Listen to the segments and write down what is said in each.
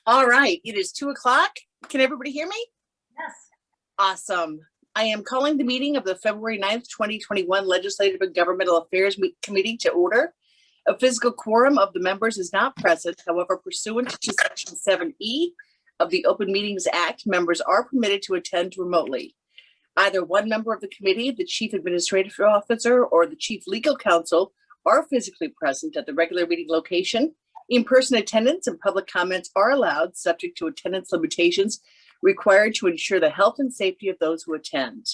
All right, it is 2 o'clock. Can everybody hear me? Yes. Awesome. I am calling the meeting of the February 9th, 2021 Legislative and Governmental Affairs Committee to order. A physical quorum of the members is not present. However, pursuant to Section 7E of the Open Meetings Act, members are permitted to attend remotely. Either one member of the committee, the chief administrative officer, or the chief legal counsel are physically present at the regular meeting location. In-person attendance and public comments are allowed, subject to attendance limitations required to ensure the health and safety of those who attend.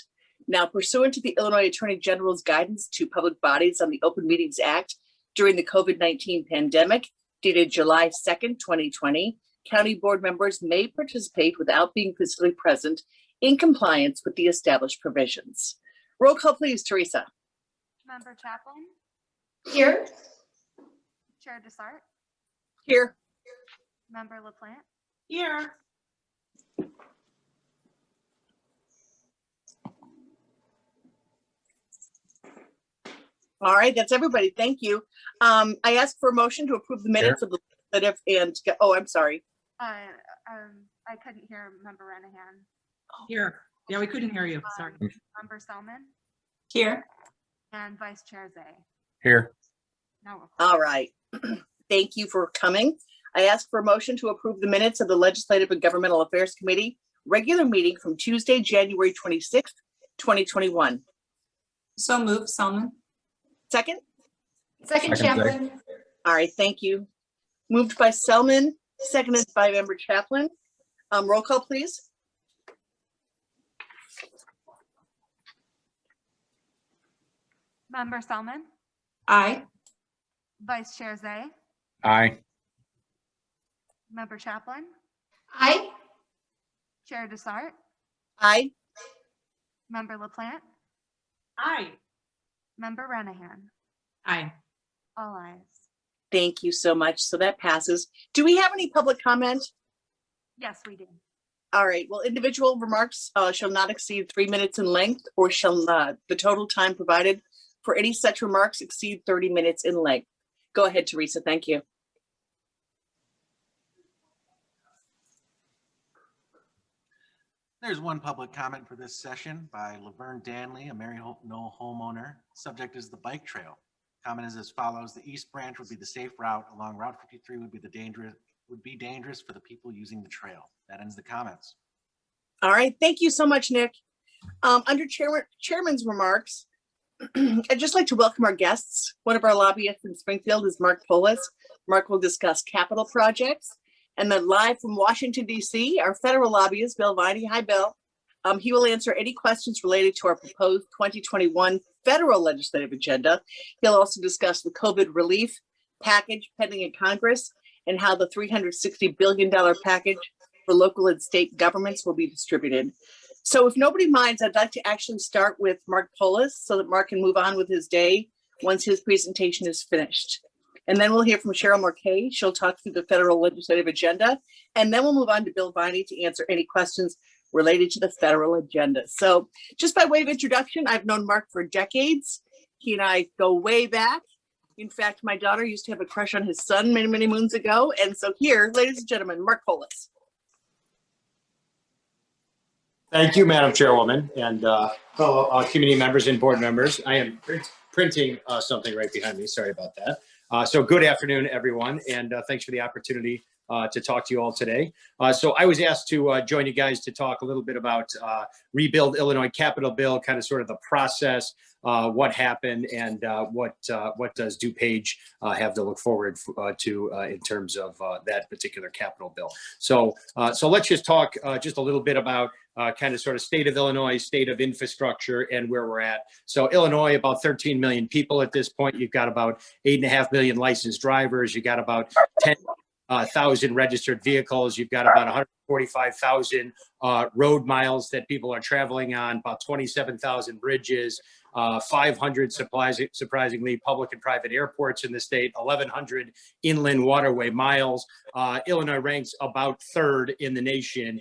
Now, pursuant to the Illinois Attorney General's guidance to public bodies on the Open Meetings Act during the COVID-19 pandemic, dated July 2nd, 2020, county board members may participate without being physically present in compliance with the established provisions. Roll call, please, Teresa. Member Chaplin. Here. Chair Desart. Here. Member LaPlante. Here. All right, that's everybody. Thank you. I ask for a motion to approve the minutes of the legislative and, oh, I'm sorry. I couldn't hear Member Renahan. Here. Yeah, we couldn't hear you. Sorry. Member Selman. Here. And Vice Chair Zay. Here. No. All right. Thank you for coming. I ask for a motion to approve the minutes of the Legislative and Governmental Affairs Committee regular meeting from Tuesday, January 26th, 2021. So moved, Selman. Second? Second, Chaplin. All right, thank you. Moved by Selman, seconded by Member Chaplin. Roll call, please. Member Selman. Aye. Vice Chair Zay. Aye. Member Chaplin. Aye. Chair Desart. Aye. Member LaPlante. Aye. Member Renahan. Aye. All ayes. Thank you so much. So that passes. Do we have any public comment? Yes, we do. All right. Well, individual remarks shall not exceed 3 minutes in length, or shall not. The total time provided for any such remarks exceed 30 minutes in length. Go ahead, Teresa. Thank you. There's one public comment for this session by Laverne Danley, a Mary Knoll homeowner. Subject is the bike trail. Comment is as follows: the East Branch would be the safe route. Along Route 53 would be dangerous for the people using the trail. That ends the comments. All right. Thank you so much, Nick. Under Chairman's remarks, I'd just like to welcome our guests. One of our lobbyists in Springfield is Mark Polis. Mark will discuss capital projects. And then live from Washington, D.C., our federal lobbyist, Bill Viney. Hi, Bill. He will answer any questions related to our proposed 2021 federal legislative agenda. He'll also discuss the COVID relief package pending in Congress and how the $360 billion package for local and state governments will be distributed. So if nobody minds, I'd like to actually start with Mark Polis so that Mark can move on with his day once his presentation is finished. And then we'll hear from Cheryl Marquet. She'll talk through the federal legislative agenda. And then we'll move on to Bill Viney to answer any questions related to the federal agenda. So just by way of introduction, I've known Mark for decades. He and I go way back. In fact, my daughter used to have a crush on his son many, many moons ago. And so here, ladies and gentlemen, Mark Polis. Thank you, Madam Chairwoman, and fellow community members and board members. I am printing something right behind me. Sorry about that. So good afternoon, everyone, and thanks for the opportunity to talk to you all today. So I was asked to join you guys to talk a little bit about Rebuild Illinois Capital Bill, kind of sort of the process, what happened, and what does DuPage have to look forward to in terms of that particular capital bill. So let's just talk just a little bit about kind of sort of state of Illinois, state of infrastructure, and where we're at. So Illinois, about 13 million people at this point. You've got about 8.5 million licensed drivers. You got about 10,000 registered vehicles. You've got about 145,000 road miles that people are traveling on, about 27,000 bridges. 500 surprisingly public and private airports in the state, 1,100 inland waterway miles. Illinois ranks about third in the nation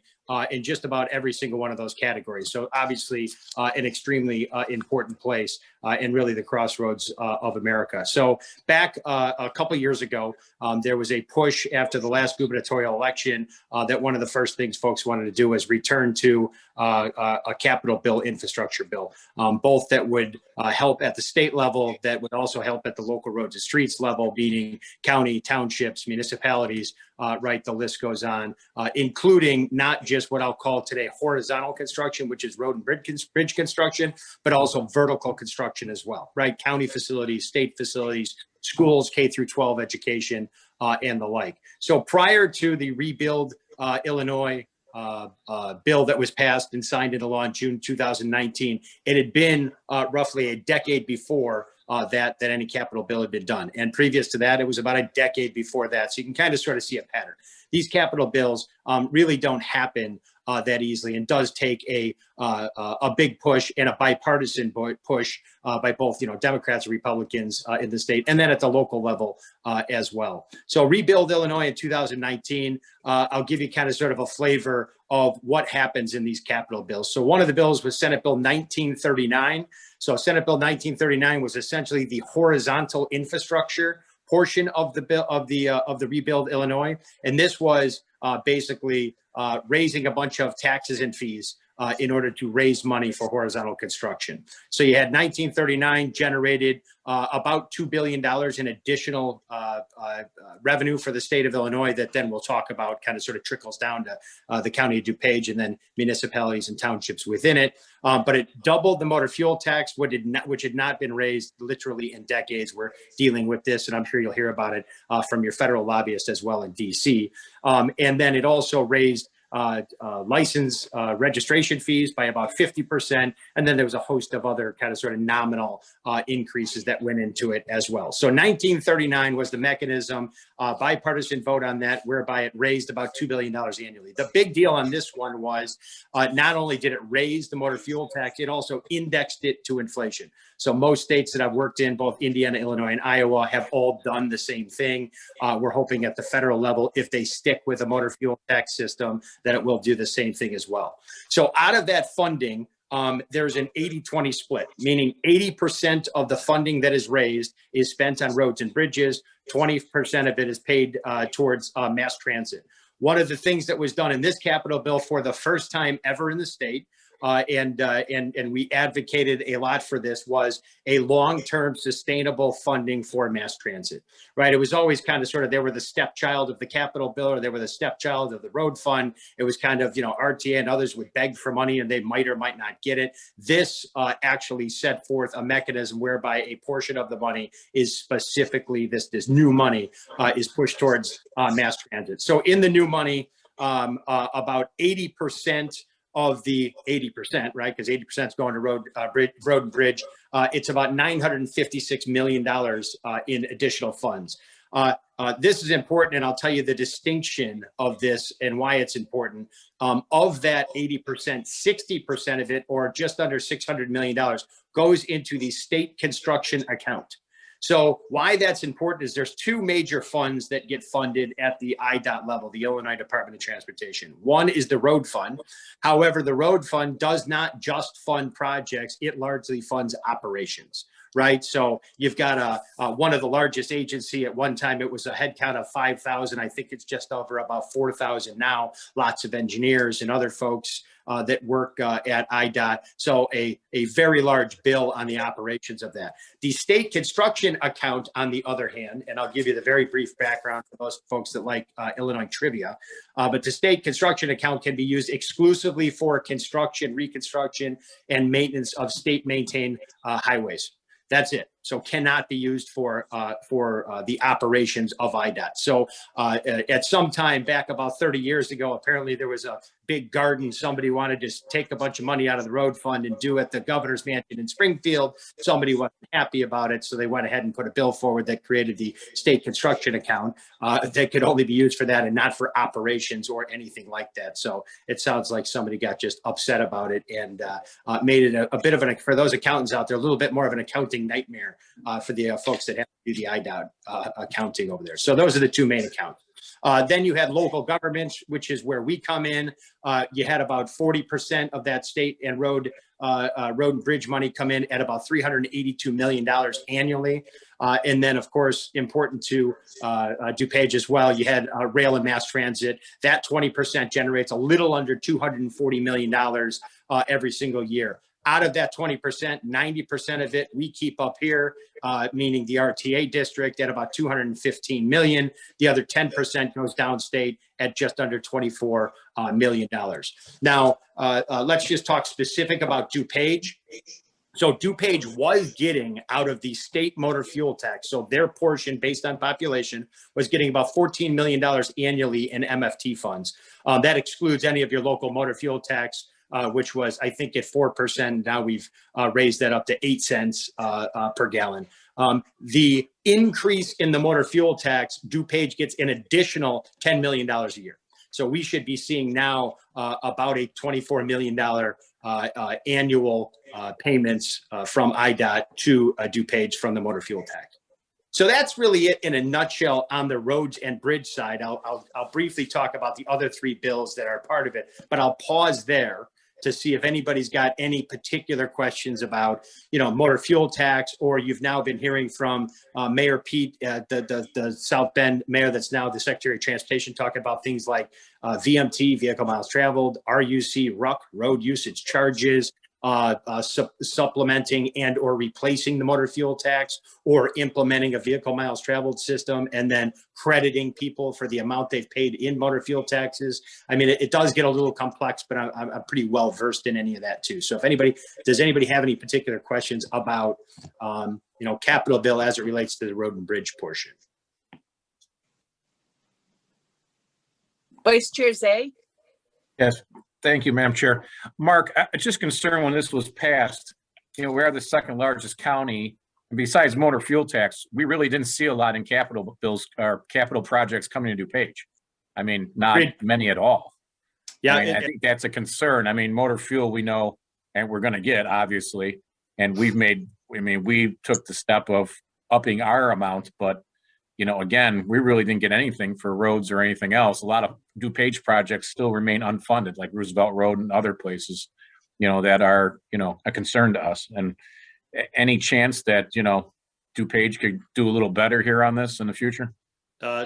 in just about every single one of those categories. So obviously an extremely important place and really the crossroads of America. So back a couple years ago, there was a push after the last gubernatorial election that one of the first things folks wanted to do was return to a capital bill, infrastructure bill, both that would help at the state level, that would also help at the local roads and streets level, meaning county, townships, municipalities, right, the list goes on, including not just what I'll call today horizontal construction, which is road and bridge construction, but also vertical construction as well, right? County facilities, state facilities, schools, K through 12 education, and the like. So prior to the Rebuild Illinois bill that was passed and signed into law in June 2019, it had been roughly a decade before that any capital bill had been done. And previous to that, it was about a decade before that. So you can kind of sort of see a pattern. These capital bills really don't happen that easily, and does take a big push and a bipartisan push by both, Democrats and Republicans in the state, and then at the local level as well. So Rebuild Illinois in 2019, I'll give you kind of sort of a flavor of what happens in these capital bills. So one of the bills was Senate Bill 1939. So Senate Bill 1939 was essentially the horizontal infrastructure portion of the bill of the Rebuild Illinois, and this was basically raising a bunch of taxes and fees in order to raise money for horizontal construction. So you had 1939 generated about $2 billion in additional revenue for the state of Illinois that then we'll talk about kind of sort of trickles down to the county of DuPage and then municipalities and townships within it. But it doubled the motor fuel tax, which had not been raised literally in decades. We're dealing with this, and I'm sure you'll hear about it from your federal lobbyist as well in DC. And then it also raised license registration fees by about 50%. And then there was a host of other kind of sort of nominal increases that went into it as well. So 1939 was the mechanism, bipartisan vote on that, whereby it raised about $2 billion annually. The big deal on this one was not only did it raise the motor fuel tax, it also indexed it to inflation. So most states that I've worked in, both Indiana, Illinois, and Iowa, have all done the same thing. We're hoping at the federal level, if they stick with a motor fuel tax system, that it will do the same thing as well. So out of that funding, there's an 80-20 split, meaning 80% of the funding that is raised is spent on roads and bridges. 20% of it is paid towards mass transit. One of the things that was done in this capital bill for the first time ever in the state, and we advocated a lot for this, was a long-term sustainable funding for mass transit, right? It was always kind of sort of, they were the stepchild of the capital bill, or they were the stepchild of the road fund. It was kind of, RTA and others would beg for money and they might or might not get it. This actually set forth a mechanism whereby a portion of the money is specifically, this new money is pushed towards mass transit. So in the new money, about 80% of the 80%, right? Because 80% is going to road and bridge. It's about $956 million in additional funds. This is important, and I'll tell you the distinction of this and why it's important. Of that 80%, 60% of it, or just under $600 million, goes into the state construction account. So why that's important is there's two major funds that get funded at the IDOT level, the Illinois Department of Transportation. One is the road fund. However, the road fund does not just fund projects, it largely funds operations, right? So you've got one of the largest agency. At one time, it was a headcount of 5,000. I think it's just over about 4,000 now. Lots of engineers and other folks that work at IDOT. So a very large bill on the operations of that. The state construction account, on the other hand, and I'll give you the very brief background for those folks that like Illinois trivia, but the state construction account can be used exclusively for construction, reconstruction, and maintenance of state maintained highways. That's it. so cannot be used for the operations of IDOT. So at some time back about 30 years ago, apparently there was a big garden somebody wanted to just take a bunch of money out of the road fund and do at the governor's mansion in Springfield. Somebody wasn't happy about it, so they went ahead and put a bill forward that created the state construction account that could only be used for that and not for operations or anything like that. So it sounds like somebody got just upset about it and made it a bit of for those accountants out there, a little bit more of an accounting nightmare for the folks that have to do the IDOT accounting over there. So those are the two main accounts. Then you had local governments, which is where we come in. You had about 40% of that state and road and bridge money come in at about $382 million annually. And then, of course, important to DuPage as well, you had rail and mass transit. That 20% generates a little under $240 million every single year. Out of that 20%, 90% of it we keep up here, meaning the RTA district at about $215 million. The other 10% goes downstate at just under $24 million. Now, let's just talk specific about DuPage. So DuPage was getting out of the state motor fuel tax. So their portion based on population was getting about $14 million annually in MFT funds. That excludes any of your local motor fuel tax, which was, I think, at 4%. Now we've raised that up to 8 cents per gallon. The increase in the motor fuel tax, DuPage gets an additional $10 million a year. So we should be seeing now about a $24 million annual payments from IDOT to DuPage from the motor fuel tax. So that's really it in a nutshell on the roads and bridge side. I'll briefly talk about the other three bills that are part of it, but I'll pause there to see if anybody's got any particular questions about, motor fuel tax, or you've now been hearing from Mayor Pete, the South Bend mayor that's now the Secretary of Transportation, talking about things like VMT, vehicle miles traveled, RUC, RUC, road usage charges, supplementing and or replacing the motor fuel tax, or implementing a vehicle miles traveled system and then crediting people for the amount they've paid in motor fuel taxes. I mean, it does get a little complex, but I'm pretty well versed in any of that too. So if does anybody have any particular questions about, Capitol bill as it relates to the road and bridge portion? Vice Chair Zay? Yes, thank you, Madam Chair. Mark, I'm just concerned when this was passed, we're the second largest county, and besides motor fuel tax, we really didn't see a lot in capital bills or capital projects coming to DuPage. I mean, not many at all. Yeah, I think that's a concern. I mean, motor fuel we know, and we're going to get, obviously, and we took the step of upping our amount, but again, we really didn't get anything for roads or anything else. A lot of DuPage projects still remain unfunded, like Roosevelt Road and other places, that are, a concern to us. And any chance that, DuPage could do a little better here on this in the future?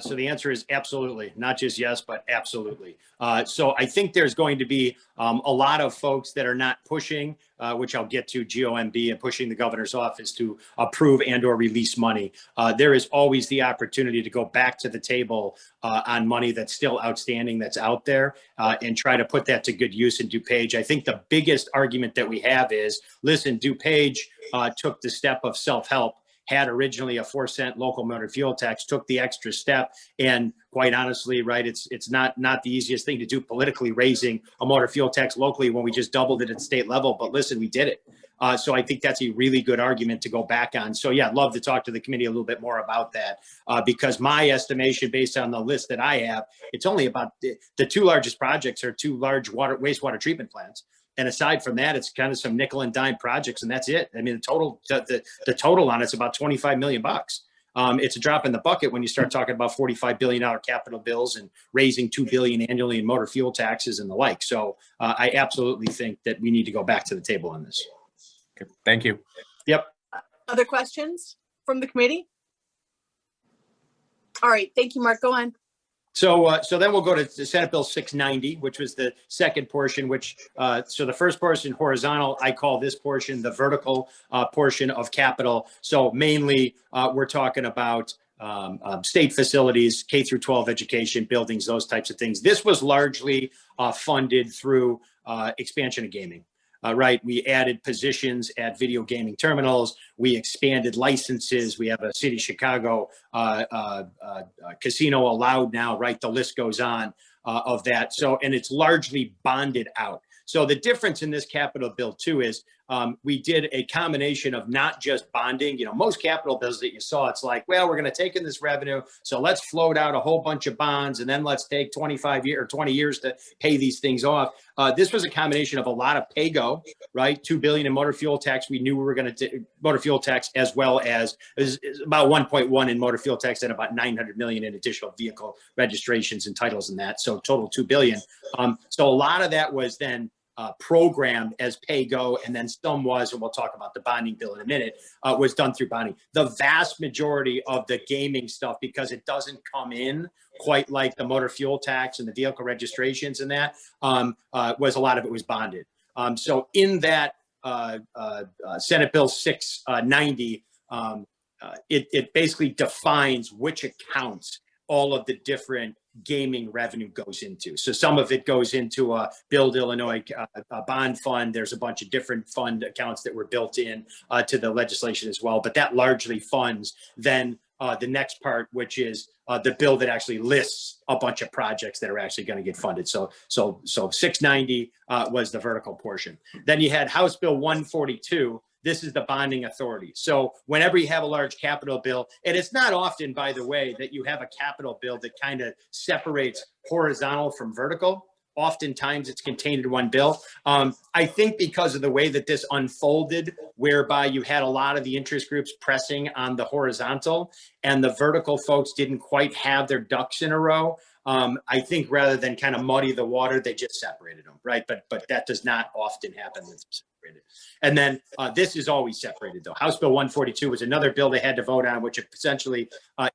So the answer is absolutely, not just yes, but absolutely. So I think there's going to be a lot of folks that are not pushing, which I'll get to, GOMB, and pushing the governor's office to approve and or release money. There is always the opportunity to go back to the table on money that's still outstanding, that's out there, and try to put that to good use in DuPage. I think the biggest argument that we have is, listen, DuPage took the step of self-help, had originally a 4-cent local motor fuel tax, took the extra step, and quite honestly, right, it's not the easiest thing to do politically, raising a motor fuel tax locally when we just doubled it at state level. But listen, we did it. So I think that's a really good argument to go back on. So yeah, I'd love to talk to the committee a little bit more about that, because my estimation based on the list that I have, it's only about the two largest projects are two large wastewater treatment plants. And aside from that, it's kind of some nickel and dime projects, and that's it. I mean, the total on it's about $25 million bucks. It's a drop in the bucket when you start talking about $45 billion capital bills and raising $2 billion annually in motor fuel taxes and the like. So I absolutely think that we need to go back to the table on this. Okay, thank you. Yep. Other questions from the committee? All right, thank you, Mark. Go on. So then we'll go to the Senate Bill 690, which was the second portion, so the first portion, horizontal, I call this portion the vertical portion of capital. So mainly we're talking about state facilities, K through 12 education, buildings, those types of things. This was largely funded through expansion of gaming. right? We added positions at video gaming terminals. We expanded licenses. We have a City of Chicago casino allowed now, right? The list goes on of that. So, and it's largely bonded out. So the difference in this capital bill too is we did a combination of not just bonding. Most capital bills that you saw, it's like, well, we're going to take in this revenue, so let's float out a whole bunch of bonds, and then let's take 25 years or 20 years to pay these things off. This was a combination of a lot of pay-go, right? $2 billion in motor fuel tax. We knew we were going to motor fuel tax, as well as about 1.1 in motor fuel tax and about 900 million in additional vehicle registrations and titles and that. So total 2 billion. So a lot of that was then programmed as pay-go, and then some was, and we'll talk about the bonding bill in a minute, was done through bonding. The vast majority of the gaming stuff, because it doesn't come in quite like the motor fuel tax and the vehicle registrations and that, was a lot of it was bonded. So in that Senate Bill 690, it basically defines which accounts all of the different gaming revenue goes into. So some of it goes into a Build Illinois bond fund. There's a bunch of different fund accounts that were built in to the legislation as well, but that largely funds then the next part, which is the bill that actually lists a bunch of projects that are actually going to get funded. So 690 was the vertical portion. Then you had House Bill 142. This is the bonding authority. So whenever you have a large capital bill, and it's not often, by the way, that you have a capital bill that kind of separates horizontal from vertical. Oftentimes it's contained in one bill. I think because of the way that this unfolded, whereby you had a lot of the interest groups pressing on the horizontal and the vertical folks didn't quite have their ducks in a row. I think rather than kind of muddy the water, they just separated them, right? But that does not often happen. And then this is always separated, though. House Bill 142 was another bill they had to vote on, which essentially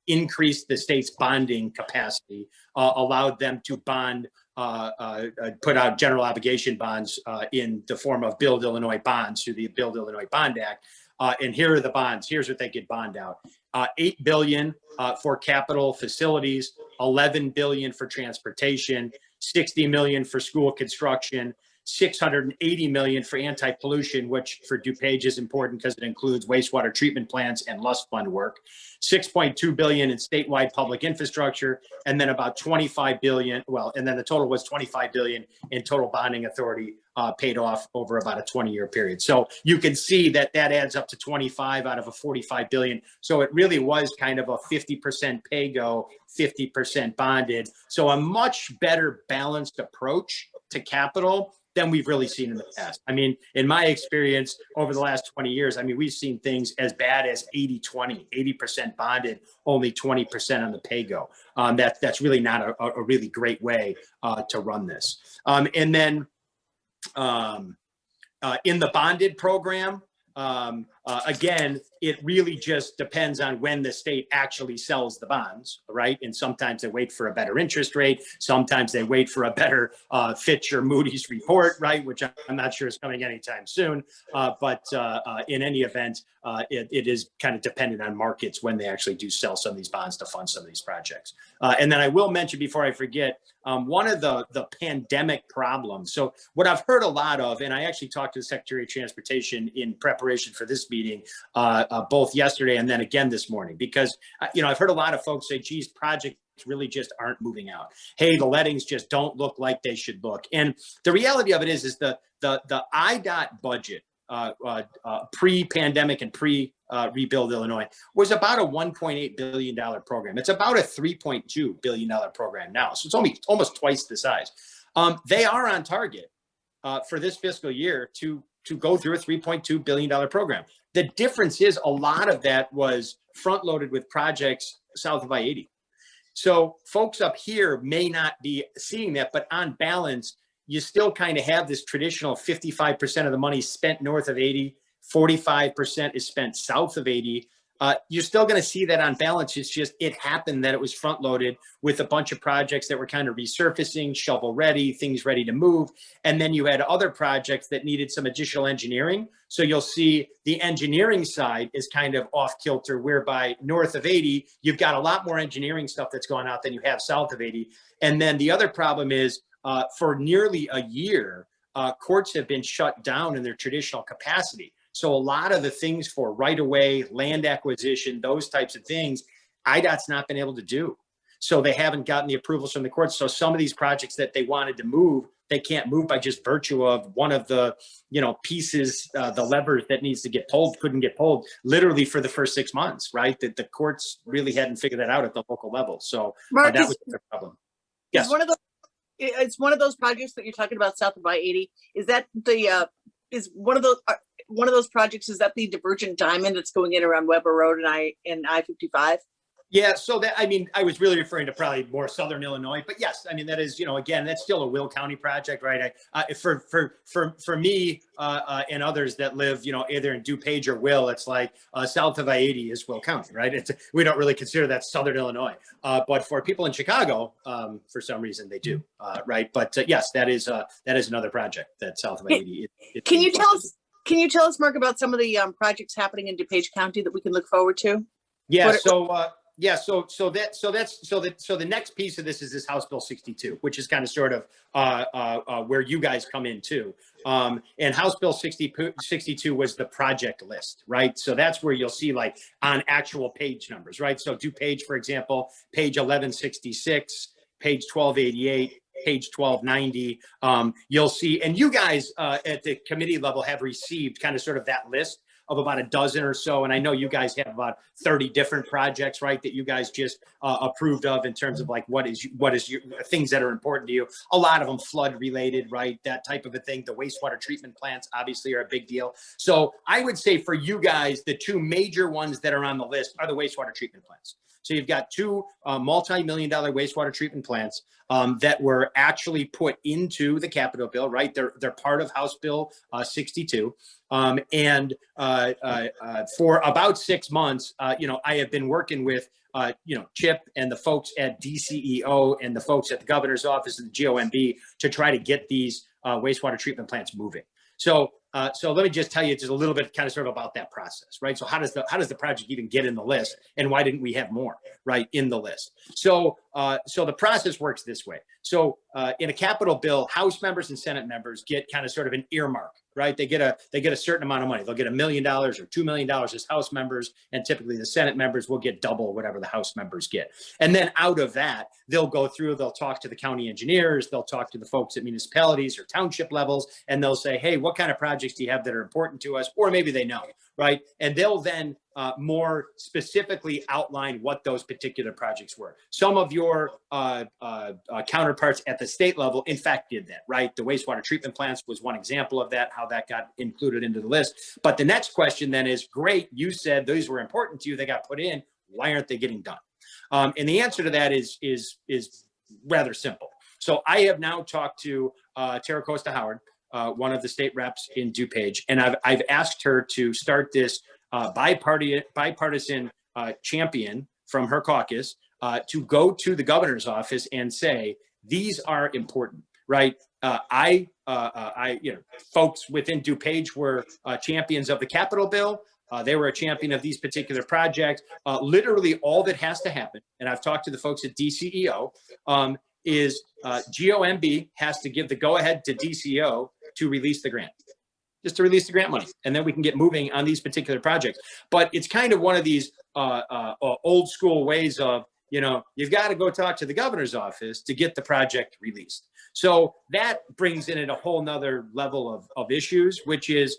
increased the state's bonding capacity, allowed them to bond, put out general obligation bonds in the form of Build Illinois bonds through the Build Illinois Bond Act. And here are the bonds. Here's what they could bond out. $8 billion for capital facilities, $11 billion for transportation, $60 million for school construction, $680 million for anti-pollution, which for DuPage is important because it includes wastewater treatment plants and lust fund work, $6.2 billion in statewide public infrastructure, and then about $25 billion. Well, and then the total was $25 billion in total bonding authority paid off over about a 20-year period. So you can see that adds up to 25 out of a 45 billion. So it really was kind of a 50% pay-go, 50% bonded. So a much better balanced approach to capital than we've really seen in the past. I mean, in my experience over the last 20 years, I mean, we've seen things as bad as 80-20, 80% bonded, only 20% on the pay-go. That's really not a really great way to run this. And then in the bonded program, again, it really just depends on when the state actually sells the bonds, right? And sometimes they wait for a better interest rate. Sometimes they wait for a better Fitch or Moody's report, right? Which I'm not sure is coming anytime soon. But in any event, it is kind of dependent on markets when they actually do sell some of these bonds to fund some of these projects. And then I will mention before I forget, one of the pandemic problems. So what I've heard a lot of, and I actually talked to the Secretary of Transportation in preparation for this meeting, both yesterday and then again this morning, because, I've heard a lot of folks say, geez, projects really just aren't moving out. Hey, the lettings just don't look like they should look. And the reality of it is the IDOT budget, pre-pandemic and pre-Rebuild Illinois was about a $1.8 billion program. It's about a $3.2 billion program now. So it's almost twice the size. They are on target for this fiscal year to go through a $3.2 billion program. The difference is a lot of that was front loaded with projects south of I-80. So folks up here may not be seeing that, but on balance, you still kind of have this traditional 55% of the money spent north of 80, 45% is spent south of 80. You're still going to see that on balance. It's just, it happened that it was front loaded with a bunch of projects that were kind of resurfacing, shovel ready, things ready to move. And then you had other projects that needed some additional engineering. So you'll see the engineering side is kind of off kilter, whereby north of 80, you've got a lot more engineering stuff that's going out than you have south of 80. And then the other problem is for nearly a year, courts have been shut down in their traditional capacity. So a lot of the things for right-of-way, land acquisition, those types of things, IDOT's not been able to do. So they haven't gotten the approvals from the courts. So some of these projects that they wanted to move, they can't move by just virtue of one of the, pieces, the levers that needs to get pulled, couldn't get pulled literally for the first 6 months, right? That the courts really hadn't figured that out at the local level. So Mark, that was the problem. Yes. It's one of those projects that you're talking about south of I-80. Is that is one of those projects, is that the divergent diamond that's going in around Weber Road and I-55? Yeah, so I was really referring to probably more southern Illinois, but yes, that is, again, that's still a Will County project, right? For me and others that live, either in DuPage or Will, it's like south of I-80 is Will County, right? We don't really consider that southern Illinois, but for people in Chicago, for some reason they do, right? But yes, that is another project that's south of I-80. Can you tell us, Mark, about some of the projects happening in DuPage County that we can look forward to? Yeah. So the next piece of this is this House Bill 62, which is kind of sort of where you guys come in too. And House Bill 62 was the project list, right? So that's where you'll see like on actual page numbers, right? So DuPage, for example, page 1166, page 1288, page 1290. You'll see, and you guys at the committee level have received kind of sort of that list of about a dozen or so. And I know you guys have about 30 different projects, right, that you guys just approved of in terms of like what is your things that are important to you. A lot of them flood related, right? That type of a thing. The wastewater treatment plants obviously are a big deal. So I would say for you guys, the two major ones that are on the list are the wastewater treatment plants. So you've got two multi-million-dollar wastewater treatment plants that were actually put into the Capitol bill, right? They're part of House Bill 62. And for about 6 months, I have been working with, Chip and the folks at DCEO and the folks at the governor's office and the GOMB to try to get these wastewater treatment plants moving. So let me just tell you just a little bit kind of sort of about that process, right? So how does the project even get in the list, and why didn't we have more, right, in the list? So the process works this way. So in a capital bill, House members and Senate members get kind of sort of an earmark, right? They get a certain amount of money. They'll get $1 million or $2 million as House members, and typically the Senate members will get double whatever the House members get. And then out of that, they'll go through, they'll talk to the county engineers, they'll talk to the folks at municipalities or township levels, and they'll say, hey, what kind of projects do you have that are important to us? Or maybe they know, right? And they'll then more specifically outline what those particular projects were. Some of your counterparts at the state level, in fact, did that, right? The wastewater treatment plants was one example of that, how that got included into the list. But the next question then is, great, you said those were important to you, they got put in, why aren't they getting done? And the answer to that is rather simple. So I have now talked to Tara Costa Howard, one of the state reps in DuPage, and I've asked her to start this bipartisan champion from her caucus to go to the governor's office and say, these are important, right? Folks within DuPage were champions of the Capitol bill. They were a champion of these particular projects. Literally all that has to happen, and I've talked to the folks at DCEO, is GOMB has to give the go-ahead to DCEO to release the grant. Just to release the grant money, and then we can get moving on these particular projects. But it's kind of one of these old school ways of, you've got to go talk to the governor's office to get the project released. So that brings in a whole nother level of issues, which is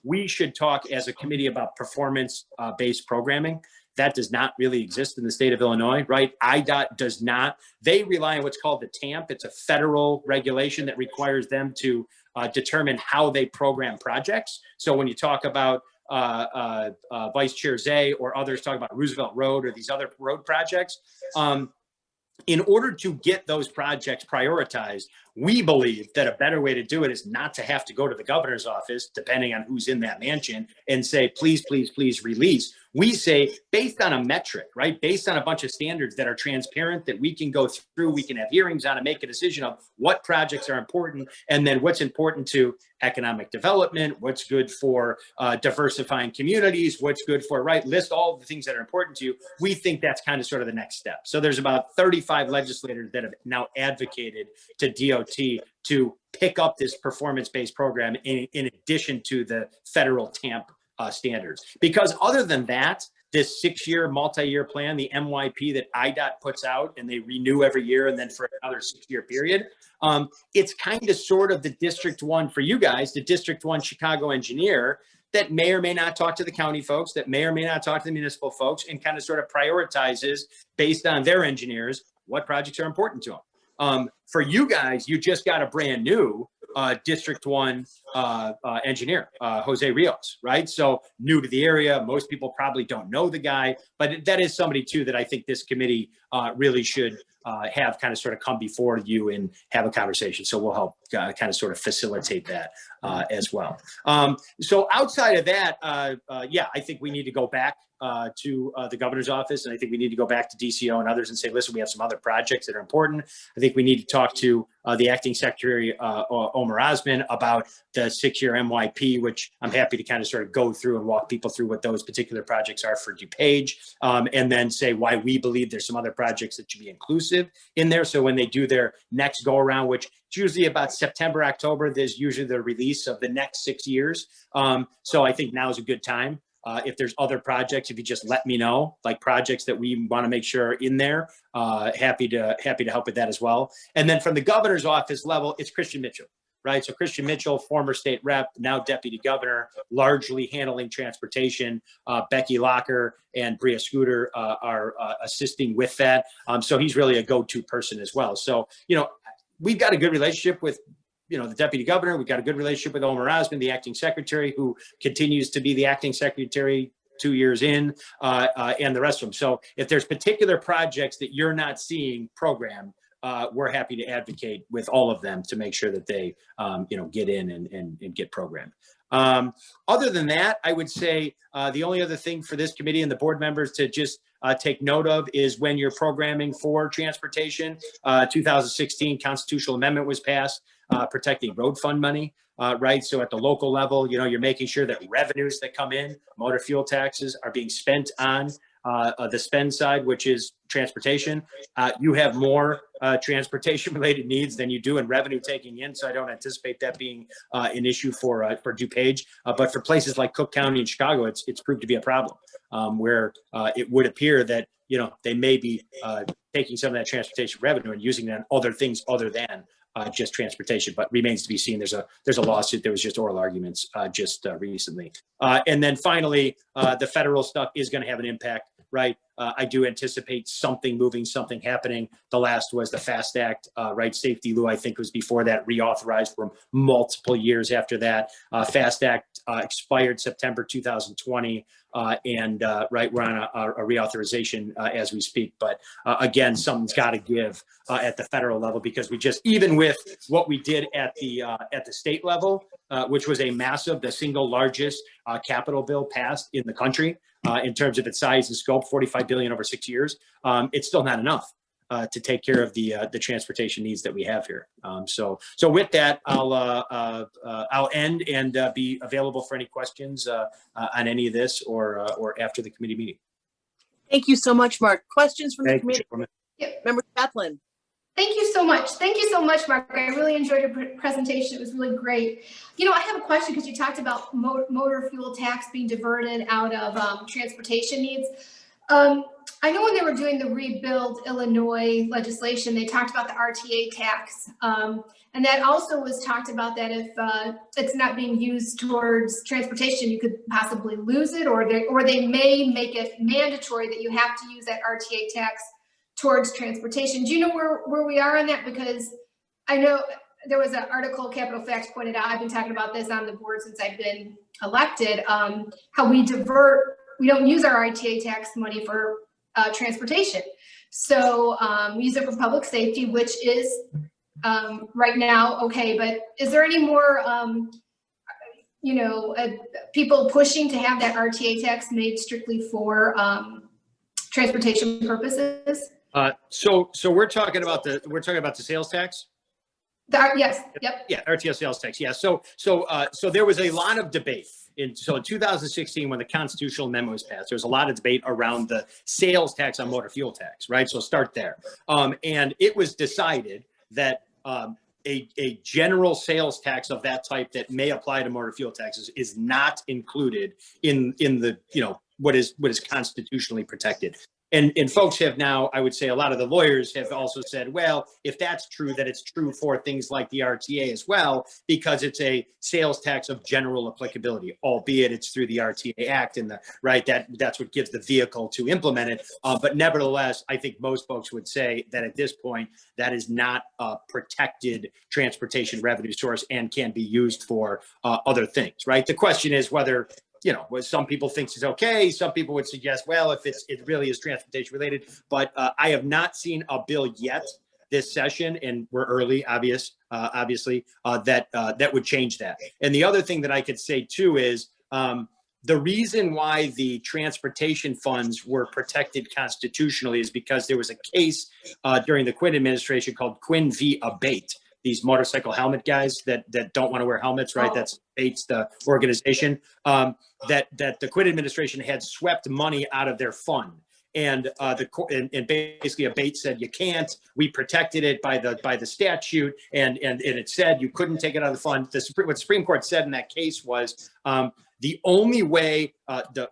we should talk as a committee about performance-based programming. That does not really exist in the state of Illinois, right? IDOT does not. They rely on what's called the TAMP. It's a federal regulation that requires them to determine how they program projects. So when you talk about Vice Chair Zay or others talk about Roosevelt Road or these other road projects, in order to get those projects prioritized, we believe that a better way to do it is not to have to go to the governor's office, depending on who's in that mansion, and say, please, please, please release. We say, based on a metric, right? Based on a bunch of standards that are transparent, that we can go through, we can have hearings on and make a decision of what projects are important, and then what's important to economic development, what's good for diversifying communities, what's good for, right? List all the things that are important to you. We think that's kind of sort of the next step. So there's about 35 legislators that have now advocated to DOT to pick up this performance-based program in addition to the federal TAMP standards. Because other than that, this 6-year multi-year plan, the MYP that IDOT puts out and they renew every year and then for another 6-year period, it's kind of sort of the District 1 for you guys, the District 1 Chicago engineer that may or may not talk to the county folks, that may or may not talk to the municipal folks, and kind of sort of prioritizes based on their engineers what projects are important to them. For you guys, you just got a brand new District 1 engineer, Jose Rios, right? So new to the area. Most people probably don't know the guy, but that is somebody too that I think this committee really should have kind of sort of come before you and have a conversation. So we'll help kind of sort of facilitate that as well. So outside of that, yeah, I think we need to go back to the governor's office, and I think we need to go back to DCO and others and say, listen, we have some other projects that are important. I think we need to talk to the acting secretary, Omer Osman, about the 6-year MYP, which I'm happy to kind of sort of go through and walk people through what those particular projects are for DuPage, and then say why we believe there's some other projects that should be inclusive in there. So when they do their next go around, which it's usually about September, October, there's usually the release of the next 6 years. So I think now is a good time. If there's other projects, if you just let me know, like projects that we want to make sure are in there, happy to help with that as well. And then from the governor's office level, it's Christian Mitchell, right? So Christian Mitchell, former state rep, now deputy governor, largely handling transportation. Becky Locker and Bria Scooter are assisting with that. So he's really a go-to person as well. So, you know, we've got a good relationship with, you know, the deputy governor. We've got a good relationship with Omer Osman, the acting secretary, who continues to be the acting secretary 2 years in, and the rest of them. So if there's particular projects that you're not seeing programmed, we're happy to advocate with all of them to make sure that they, you know, get in and get programmed. Other than that, I would say the only other thing for this committee and the board members to just take note of is when you're programming for transportation, 2016 constitutional amendment was passed, protecting road fund money, right? So at the local level, you know, you're making sure that revenues that come in, motor fuel taxes, are being spent on the spend side, which is transportation. You have more transportation related needs than you do in revenue taking in. So I don't anticipate that being an issue for DuPage, but for places like Cook County and Chicago, it's proved to be a problem where it would appear that, you know, they may be taking some of that transportation revenue and using it on other things other than just transportation, but remains to be seen. There's a lawsuit. There was just oral arguments just recently. And then finally, the federal stuff is going to have an impact, right? I do anticipate something moving, something happening. The last was the FAST Act, right? Safety Lou, I think was before that, reauthorized for multiple years after that. FAST Act expired September 2020. And right, we're on a reauthorization as we speak. But again, something's got to give at the federal level, because we just, even with what we did at the state level, which was a massive, the single largest capital bill passed in the country in terms of its size and scope, $45 billion over 6 years, it's still not enough to take care of the transportation needs that we have here. So with that, I'll end and be available for any questions on any of this or after the committee meeting. Thank you so much, Mark. Questions from the Thank you, committee? Chairwoman. Member Kaplan. Thank you so much. Thank you so much, Mark. I really enjoyed your presentation. It was really great. You know, I have a question because you talked about motor fuel tax being diverted out of transportation needs. I know when they were doing the Rebuild Illinois legislation, they talked about the RTA tax. And that also was talked about that if it's not being used towards transportation, you could possibly lose it, or they may make it mandatory that you have to use that RTA tax towards transportation. Do you know where we are on that? Because I know there was an article, Capital Facts pointed out, I've been talking about this on the board since I've been elected, how we don't use our RTA tax money for transportation. So we use it for public safety, which is right now okay. But is there any more, people pushing to have that RTA tax made strictly for transportation purposes? So we're talking about the sales tax. Yes. Yep. Yeah, RTO sales tax. Yeah. So there was a lot of debate. In 2016, when the constitutional amendment was passed, there was a lot of debate around the sales tax on motor fuel tax, right? So start there. And it was decided that a general sales tax of that type that may apply to motor fuel taxes is not included in the, what is constitutionally protected. And folks have now, I would say a lot of the lawyers have also said, well, if that's true, that it's true for things like the RTA as well, because it's a sales tax of general applicability, albeit it's through the RTA Act and that's what gives the vehicle to implement it. But nevertheless, I think most folks would say that at this point, that is not a protected transportation revenue source and can be used for other things, right? The question is whether some people think it's okay. Some people would suggest, well, if it really is transportation related, but I have not seen a bill yet this session, and we're early, obviously, that would change that. And the other thing that I could say too is the reason why the transportation funds were protected constitutionally is because there was a case during the Quinn administration called Quinn v. Abate. These motorcycle helmet guys that don't want to wear helmets, right? That's Bates, the organization, that the Quinn administration had swept money out of their fund. And basically Bates said, you can't, we protected it by the statute. And it said you couldn't take it out of the fund. What the Supreme Court said in that case was, the only way,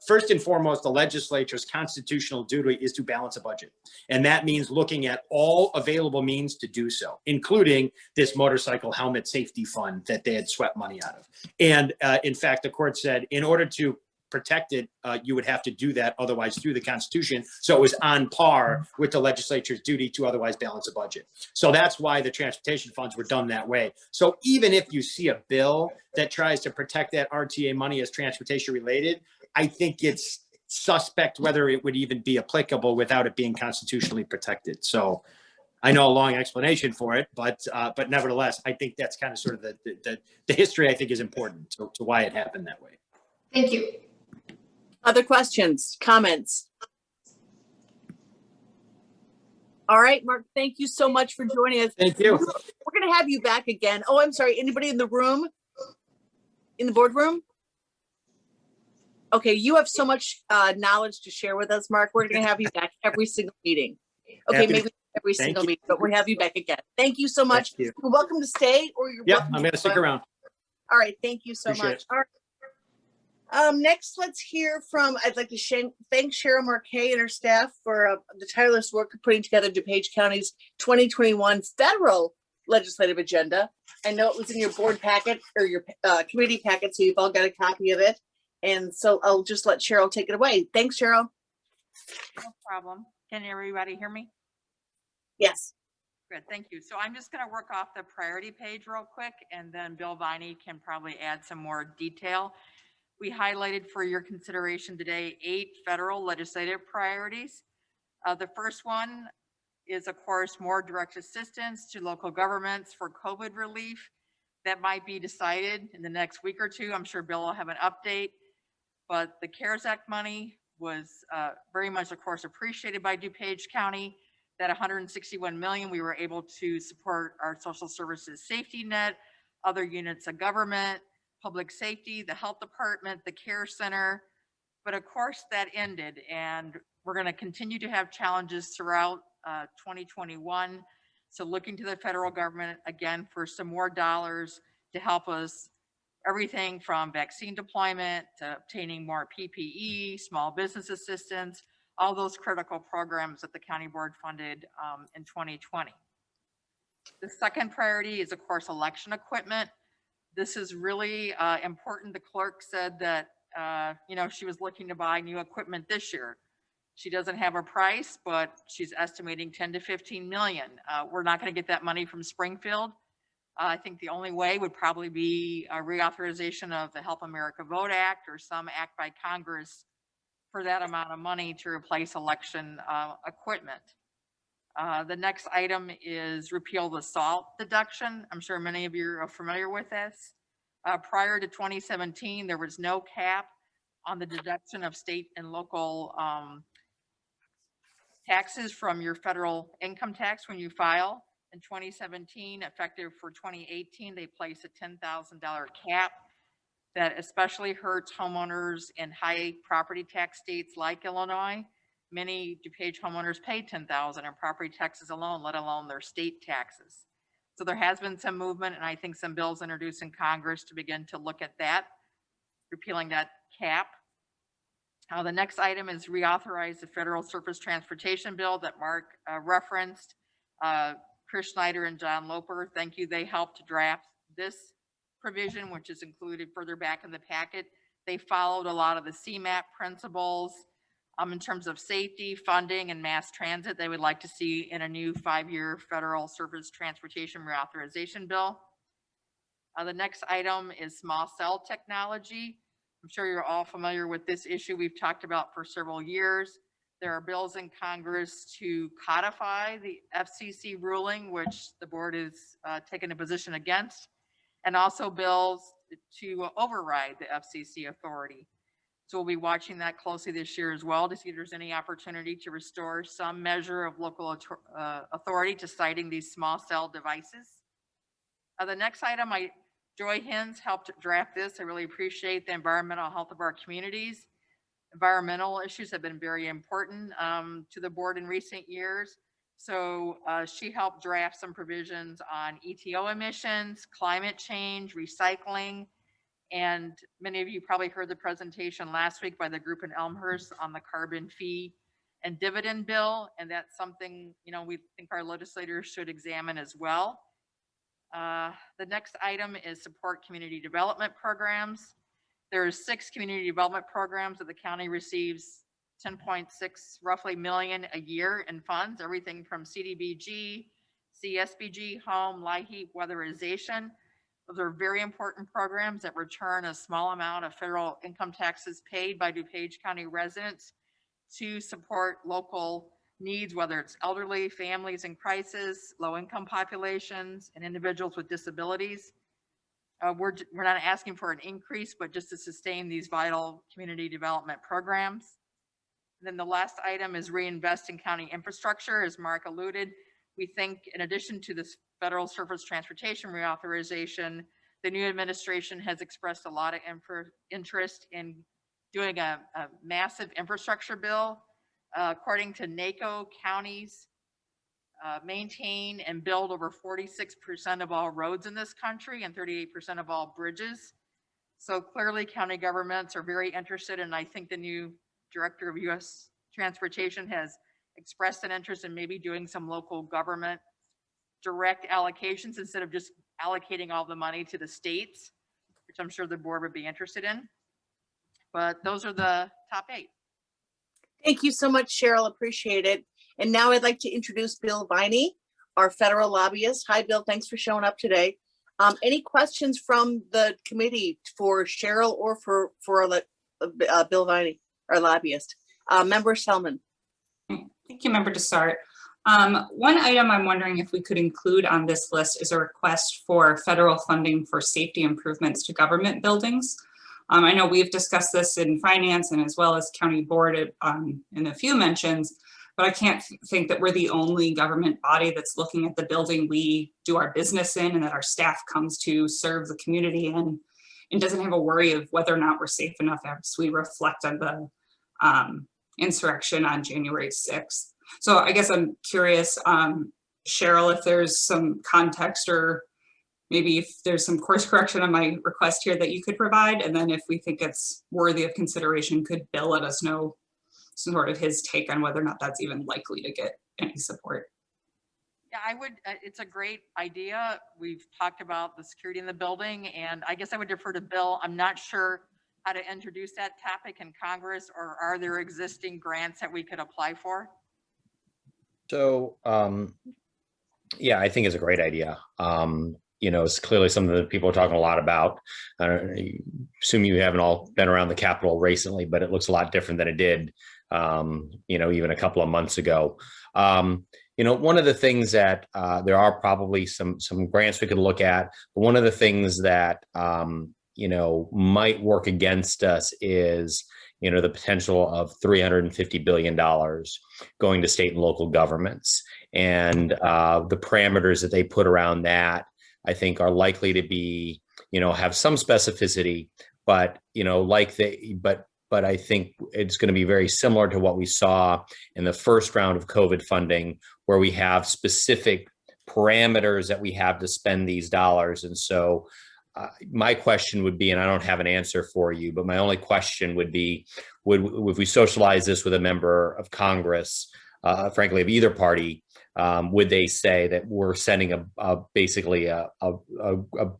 first and foremost, the legislature's constitutional duty is to balance a budget. And that means looking at all available means to do so, including this motorcycle helmet safety fund that they had swept money out of. And in fact, the court said in order to protect it, you would have to do that otherwise through the Constitution. So it was on par with the legislature's duty to otherwise balance a budget. So that's why the transportation funds were done that way. So even if you see a bill that tries to protect that RTA money as transportation related, I think it's suspect whether it would even be applicable without it being constitutionally protected. So I know a long explanation for it, but nevertheless, I think that's kind of sort of the history I think is important to why it happened that way. Thank you. Other questions, comments? All right, Mark, thank you so much for joining us. Thank you. We're going to have you back again. Oh, I'm sorry. Anybody in the room? In the boardroom? Okay, you have so much knowledge to share with us, Mark. We're going to have you back every single meeting. Okay, maybe every single meeting, but we'll have you back again. Thank you so much. You're welcome to stay, or you're welcome I'm going to stick around. All right, thank you so much. All right. Next, let's hear from, I'd like to thank Cheryl Marquet and her staff for the tireless work of putting together DuPage County's 2021 federal legislative agenda. I know it was in your board packet or your committee packet, so you've all got a copy of it. And so I'll just let Cheryl take it away. Thanks, Cheryl. No problem. Can everybody hear me? Yes. Good, thank you. So I'm just going to work off the priority page real quick, and then Bill Viney can probably add some more detail. We highlighted for your consideration today 8 federal legislative priorities. The first one is, of course, more direct assistance to local governments for COVID relief. That might be decided in the next week or two. I'm sure Bill will have an update. But the CARES Act money was very much, of course, appreciated by DuPage County. That $161 million, we were able to support our social services safety net, other units of government, public safety, the health department, the care center. But of course that ended, and we're going to continue to have challenges throughout 2021. So looking to the federal government again for some more dollars to help us, everything from vaccine deployment to obtaining more PPE, small business assistance, all those critical programs that the county board funded in 2020. The second priority is, of course, election equipment. This is really important. The clerk said that, she was looking to buy new equipment this year. She doesn't have a price, but she's estimating 10 to 15 million. We're not going to get that money from Springfield. I think the only way would probably be a reauthorization of the Help America Vote Act or some act by Congress for that amount of money to replace election equipment. The next item is repeal the SALT deduction. I'm sure many of you are familiar with this. Prior to 2017, there was no cap on the deduction of state and local taxes from your federal income tax when you file. In 2017, effective for 2018, they placed a $10,000 cap that especially hurts homeowners in high property tax states like Illinois. Many DuPage homeowners pay $10,000 in property taxes alone, let alone their state taxes. So there has been some movement, and I think some bills introduced in Congress to begin to look at that, repealing that cap. The next item is reauthorize the federal surface transportation bill that Mark referenced. Chris Schneider and John Loper, thank you. They helped to draft this provision, which is included further back in the packet. They followed a lot of the CMAP principles in terms of safety, funding, and mass transit they would like to see in a new 5-year federal surface transportation reauthorization bill. The next item is small cell technology. I'm sure you're all familiar with this issue we've talked about for several years. There are bills in Congress to codify the FCC ruling, which the board has taken a position against, and also bills to override the FCC authority. So we'll be watching that closely this year as well to see if there's any opportunity to restore some measure of local authority to citing these small cell devices. The next item, Joy Hins helped draft this. I really appreciate the environmental health of our communities. Environmental issues have been very important to the board in recent years. So she helped draft some provisions on ETO emissions, climate change, recycling, and many of you probably heard the presentation last week by the group in Elmhurst on the carbon fee and dividend bill, and that's something, you know, we think our legislators should examine as well. The next item is support community development programs. There's 6 community development programs that the county receives 10.6 roughly million a year in funds, everything from CDBG, CSBG, home, LIHEAP, weatherization. Those are very important programs that return a small amount of federal income taxes paid by DuPage County residents to support local needs, whether it's elderly, families in crisis, low-income populations, and individuals with disabilities. We're not asking for an increase, but just to sustain these vital community development programs. And then the last item is reinvest in county infrastructure. As Mark alluded, we think in addition to this federal surface transportation reauthorization, the new administration has expressed a lot of interest in doing a massive infrastructure bill. According to NACO, counties maintain and build over 46% of all roads in this country and 38% of all bridges. So clearly county governments are very interested, and I think the new director of U.S. Transportation has expressed an interest in maybe doing some local government direct allocations instead of just allocating all the money to the states, which I'm sure the board would be interested in. But those are the top 8. Thank you so much, Cheryl. Appreciate it. And now I'd like to introduce Bill Viney, our federal lobbyist. Hi, Bill. Thanks for showing up today. Any questions from the committee for Cheryl or for Bill Viney, our lobbyist? Member Selman. Thank you, Member Dessart. One item I'm wondering if we could include on this list is a request for federal funding for safety improvements to government buildings. I know we've discussed this in finance and as well as county board in a few mentions, but I can't think that we're the only government body that's looking at the building we do our business in and that our staff comes to serve the community in and doesn't have a worry of whether or not we're safe enough as we reflect on the insurrection on January 6th. So I guess I'm curious, Cheryl, if there's some context or maybe if there's some course correction on my request here that you could provide, and then if we think it's worthy of consideration, could Bill let us know sort of his take on whether or not that's even likely to get any support? Yeah, I would, it's a great idea. We've talked about the security in the building, and I guess I would defer to Bill. I'm not sure how to introduce that topic in Congress, or are there existing grants that we could apply for? So, yeah, I think it's a great idea. You know, it's clearly something that people are talking a lot about. I assume you haven't all been around the Capitol recently, but it looks a lot different than it did, you know, even a couple of months ago. You know, one of the things that there are probably some grants we could look at, but one of the things that, you know, might work against us is, you know, the potential of $350 billion going to state and local governments. And the parameters that they put around that, I think, are likely to be, you know, have some specificity, but, you know, but I think it's going to be very similar to what we saw in the first round of COVID funding, where we have specific parameters that we have to spend these dollars. And so my question would be, and I don't have an answer for you, but my only question would be, if we socialize this with a member of Congress, frankly, of either party, would they say that we're sending basically a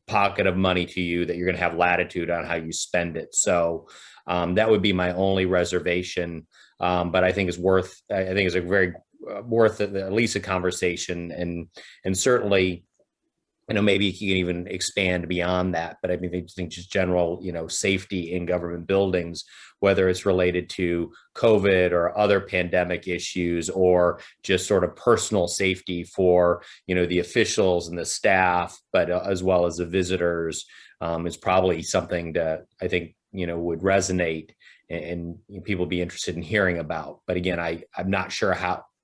pocket of money to you that you're going to have latitude on how you spend it? So that would be my only reservation. But I think it's a very worth at least a conversation, and certainly, maybe you can even expand beyond that. But I mean, I think just general, safety in government buildings, whether it's related to COVID or other pandemic issues, or just sort of personal safety for, the officials and the staff, but as well as the visitors, is probably something that I think, would resonate and people be interested in hearing about. But again, I'm not sure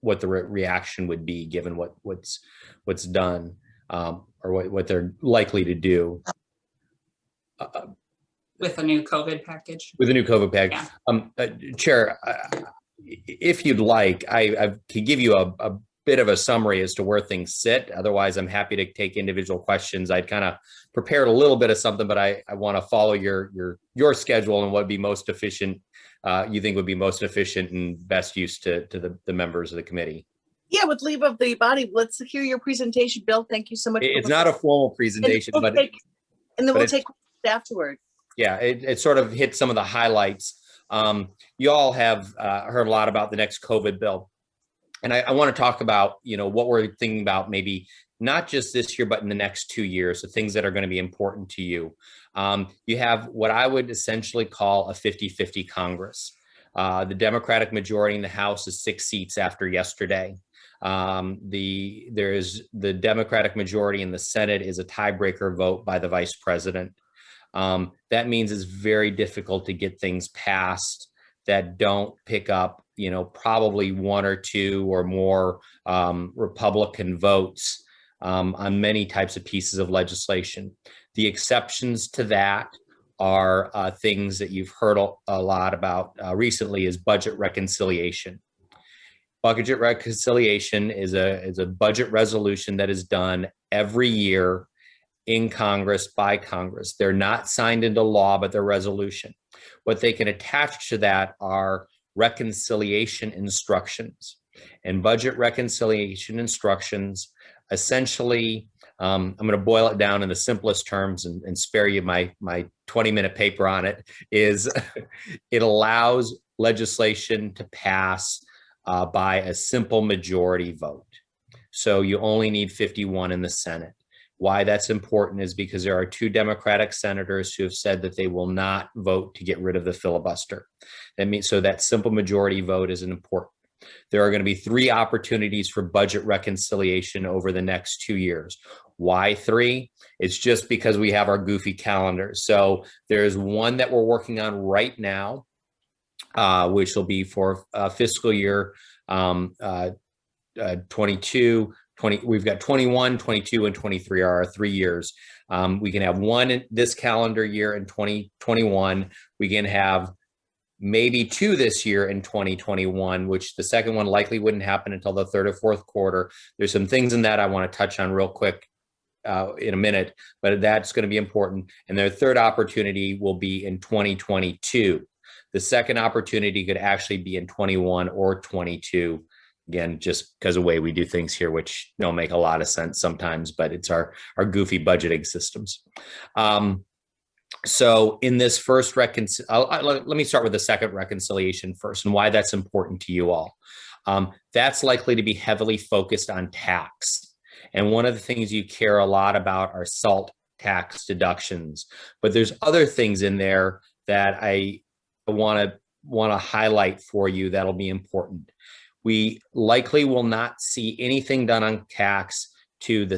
what the reaction would be given what's done. Or what they're likely to do with a new COVID package. With a new COVID package. Yeah. Chair, if you'd like, I can give you a bit of a summary as to where things sit. Otherwise, I'm happy to take individual questions. I'd kind of prepared a little bit of something, but I want to follow your schedule and what would be most efficient, you think would be most efficient and best use to the members of the committee. Yeah, with leave of the body, let's hear your presentation, Bill. Thank you so much. It's not a formal presentation, and then we'll take questions afterward. Yeah, it sort of hit some of the highlights. You all have heard a lot about the next COVID bill. And I want to talk about, what we're thinking about, maybe not just this year, but in the next 2 years, the things that are going to be important to you. You have what I would essentially call a 50-50 Congress. The Democratic majority in the House is 6 seats after yesterday. There's the Democratic majority in the Senate is a tiebreaker vote by the vice president. That means it's very difficult to get things passed that don't pick up, probably 1 or 2 or more Republican votes on many types of pieces of legislation. The exceptions to that are things that you've heard a lot about recently is budget reconciliation. Budget reconciliation is a budget resolution that is done every year in Congress by Congress. They're not signed into law, but they're resolution. What they can attach to that are reconciliation instructions. And budget reconciliation instructions, essentially, I'm going to boil it down in the simplest terms and spare you my 20-minute paper on it, is it allows legislation to pass by a simple majority vote. So you only need 51 in the Senate. Why that's important is because there are 2 Democratic senators who have said that they will not vote to get rid of the filibuster. That means, so that simple majority vote is important. There are going to be 3 opportunities for budget reconciliation over the next 2 years. Why 3? It's just because we have our goofy calendar. So there's one that we're working on right now, which will be for fiscal year 22, 20. We've got 21, 22, and 23 are our 3 years. We can have one in this calendar year in 2021. We can have maybe 2 this year in 2021, which the second one likely wouldn't happen until the 3rd or 4th quarter. There's some things in that I want to touch on real quick in a minute, but that's going to be important. And their 3rd opportunity will be in 2022. The second opportunity could actually be in 21 or 22. Again, just because of the way we do things here, which don't make a lot of sense sometimes, but it's our goofy budgeting systems. So in this first let me start with the second reconciliation first and why that's important to you all. That's likely to be heavily focused on tax. And one of the things you care a lot about are SALT tax deductions. But there's other things in there that I want to highlight for you that'll be important. We likely will not see anything done on tax to the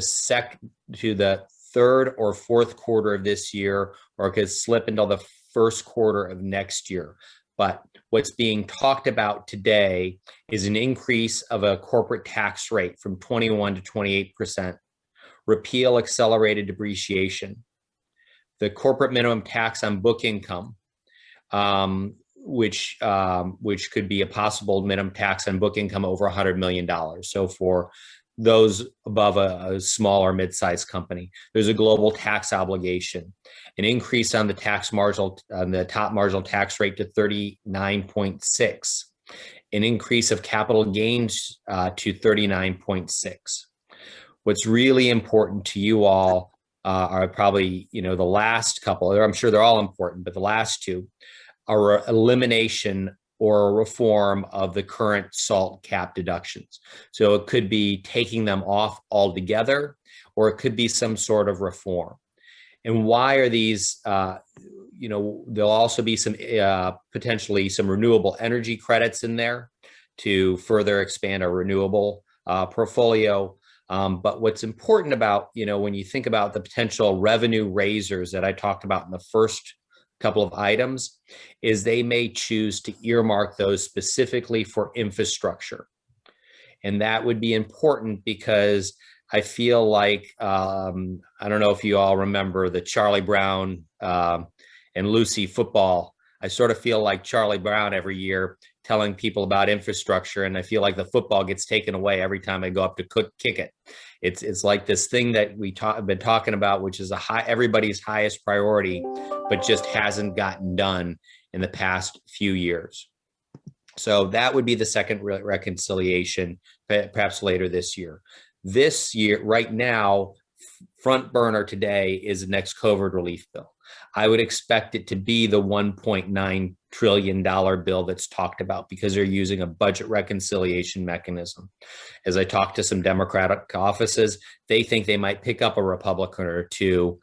3rd or 4th quarter of this year, or it could slip until the 1st quarter of next year. But what's being talked about today is an increase of a corporate tax rate from 21 to 28%, repeal accelerated depreciation, the corporate minimum tax on book income, which could be a possible minimum tax on book income over $100 million. So for those above a small or mid-sized company. There's a global tax obligation, an increase on the top marginal tax rate to 39.6, an increase of capital gains to 39.6. What's really important to you all are probably, the last couple, I'm sure they're all important, but the last two are elimination or a reform of the current SALT cap deductions. So it could be taking them off altogether, or it could be some sort of reform. And why are these, there'll also be some potentially some renewable energy credits in there to further expand our renewable portfolio. But what's important about, when you think about the potential revenue raisers that I talked about in the first couple of items, is they may choose to earmark those specifically for infrastructure. And that would be important because I feel like, I don't know if you all remember the Charlie Brown and Lucy football. I sort of feel like Charlie Brown every year telling people about infrastructure, and I feel like the football gets taken away every time I go up to kick it. It's like this thing that have been talking about, which is everybody's highest priority, but just hasn't gotten done in the past few years. So that would be the second reconciliation, perhaps later this year. This year, right now, front burner today is the next COVID relief bill. I would expect it to be the $1.9 trillion bill that's talked about, because they're using a budget reconciliation mechanism. As I talked to some Democratic offices, they think they might pick up a Republican or two.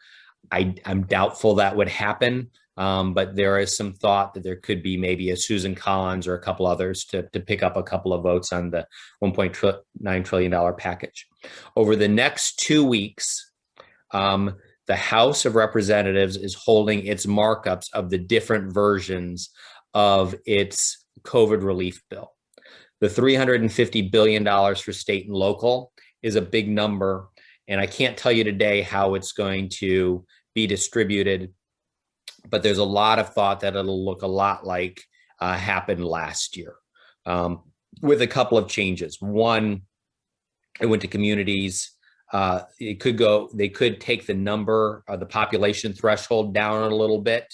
I'm doubtful that would happen, but there is some thought that there could be maybe a Susan Collins or a couple others to pick up a couple of votes on the $1.9 trillion package. Over the next 2 weeks, the House of Representatives is holding its markups of the different versions of its COVID relief bill. The $350 billion for state and local is a big number, and I can't tell you today how it's going to be distributed, but there's a lot of thought that it'll look a lot like happened last year, with a couple of changes. One, it went to communities. They could take the number of the population threshold down a little bit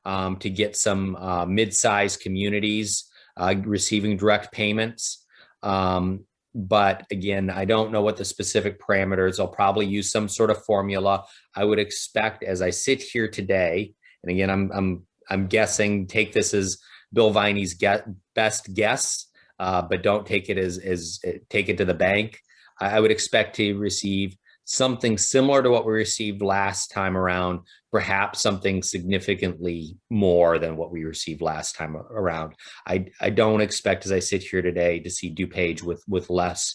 to get some mid-sized communities receiving direct payments. But again, I don't know what the specific parameters. I'll probably use some sort of formula. I would expect, as I sit here today, and again, I'm guessing, take this as Bill Viney's best guess, but don't take it take it to the bank. I would expect to receive something similar to what we received last time around, perhaps something significantly more than what we received last time around. I don't expect, as I sit here today, to see DuPage with less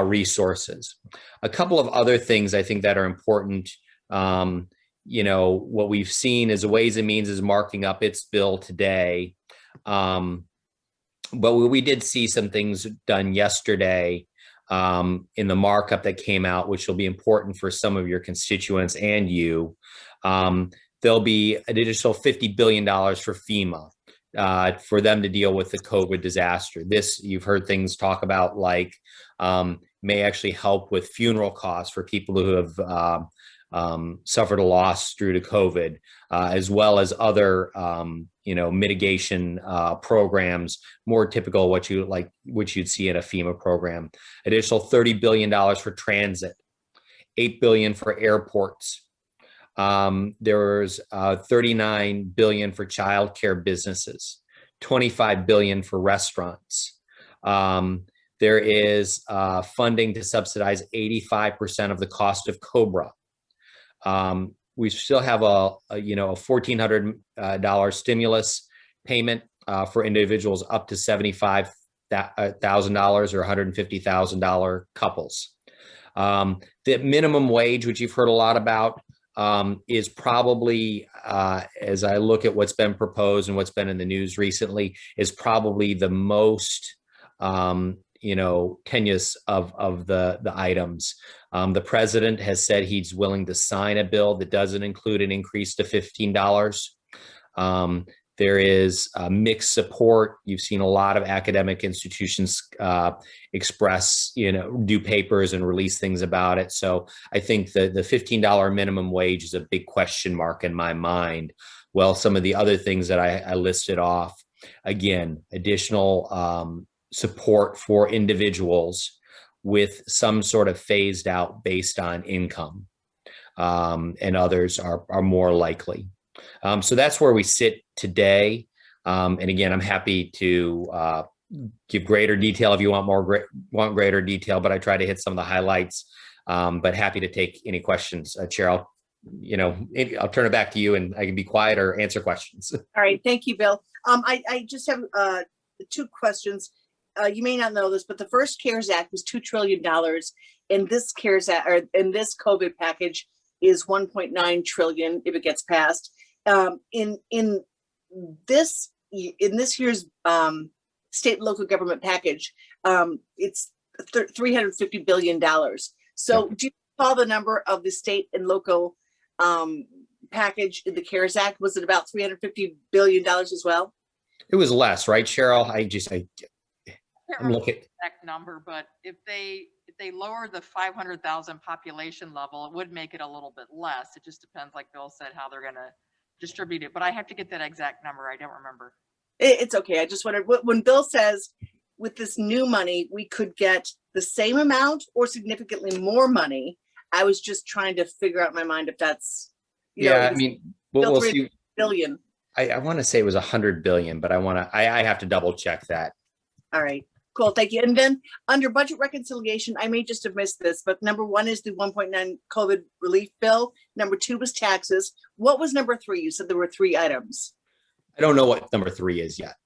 resources. A couple of other things I think that are important. What we've seen is Ways and Means is marking up its bill today. But we did see some things done yesterday in the markup that came out, which will be important for some of your constituents and you. There'll be an additional $50 billion for FEMA for them to deal with the COVID disaster. This, you've heard things talk about, like may actually help with funeral costs for people who have suffered a loss due to COVID, as well as other mitigation programs, more typical which you'd see in a FEMA program. Additional $30 billion for transit, $8 billion for airports. There's $39 billion for childcare businesses, $25 billion for restaurants. There is funding to subsidize 85% of the cost of COBRA. We still have a $1,400 stimulus payment for individuals up to $75,000 or $150,000 couples. The minimum wage, which you've heard a lot about, is probably, as I look at what's been proposed and what's been in the news recently, is probably the most tenuous of the items. The president has said he's willing to sign a bill that doesn't include an increase to $15. There is mixed support. You've seen a lot of academic institutions express, do papers and release things about it. So I think the $15 minimum wage is a big question mark in my mind. Well, some of the other things that I listed off, again, additional support for individuals with some sort of phased out based on income, and others are more likely. So that's where we sit today. And again, I'm happy to give greater detail if you want greater detail, but I try to hit some of the highlights. But happy to take any questions. Chair, I'll turn it back to you, and I can be quiet or answer questions. All right, thank you, Bill. I just have two questions. You may not know this, but the first CARES Act was $2 trillion. And this CARES Act, or in this COVID package, is 1.9 trillion if it gets passed. In this year's state and local government package, it's $350 billion. So do you recall the number of the state and local package in the CARES Act? Was it about $350 billion as well? It was less, right, Cheryl? Can't remember the exact number, but if they lower the 500,000 population level, it would make it a little bit less. It just depends, like Bill said, how they're going to distribute it. But I have to get that exact number. I don't remember. It's okay. I just wondered, when Bill says with this new money, we could get the same amount or significantly more money, I was just trying to figure out in my mind if that's, we'll see. Billion. I want to say it was 100 billion, but I have to double check that. All right. Cool, thank you. And then under budget reconciliation, I may just have missed this, but number 1 is the 1.9 COVID relief bill. Number 2 was taxes. What was number 3? You said there were 3 items. I don't know what number 3 is yet.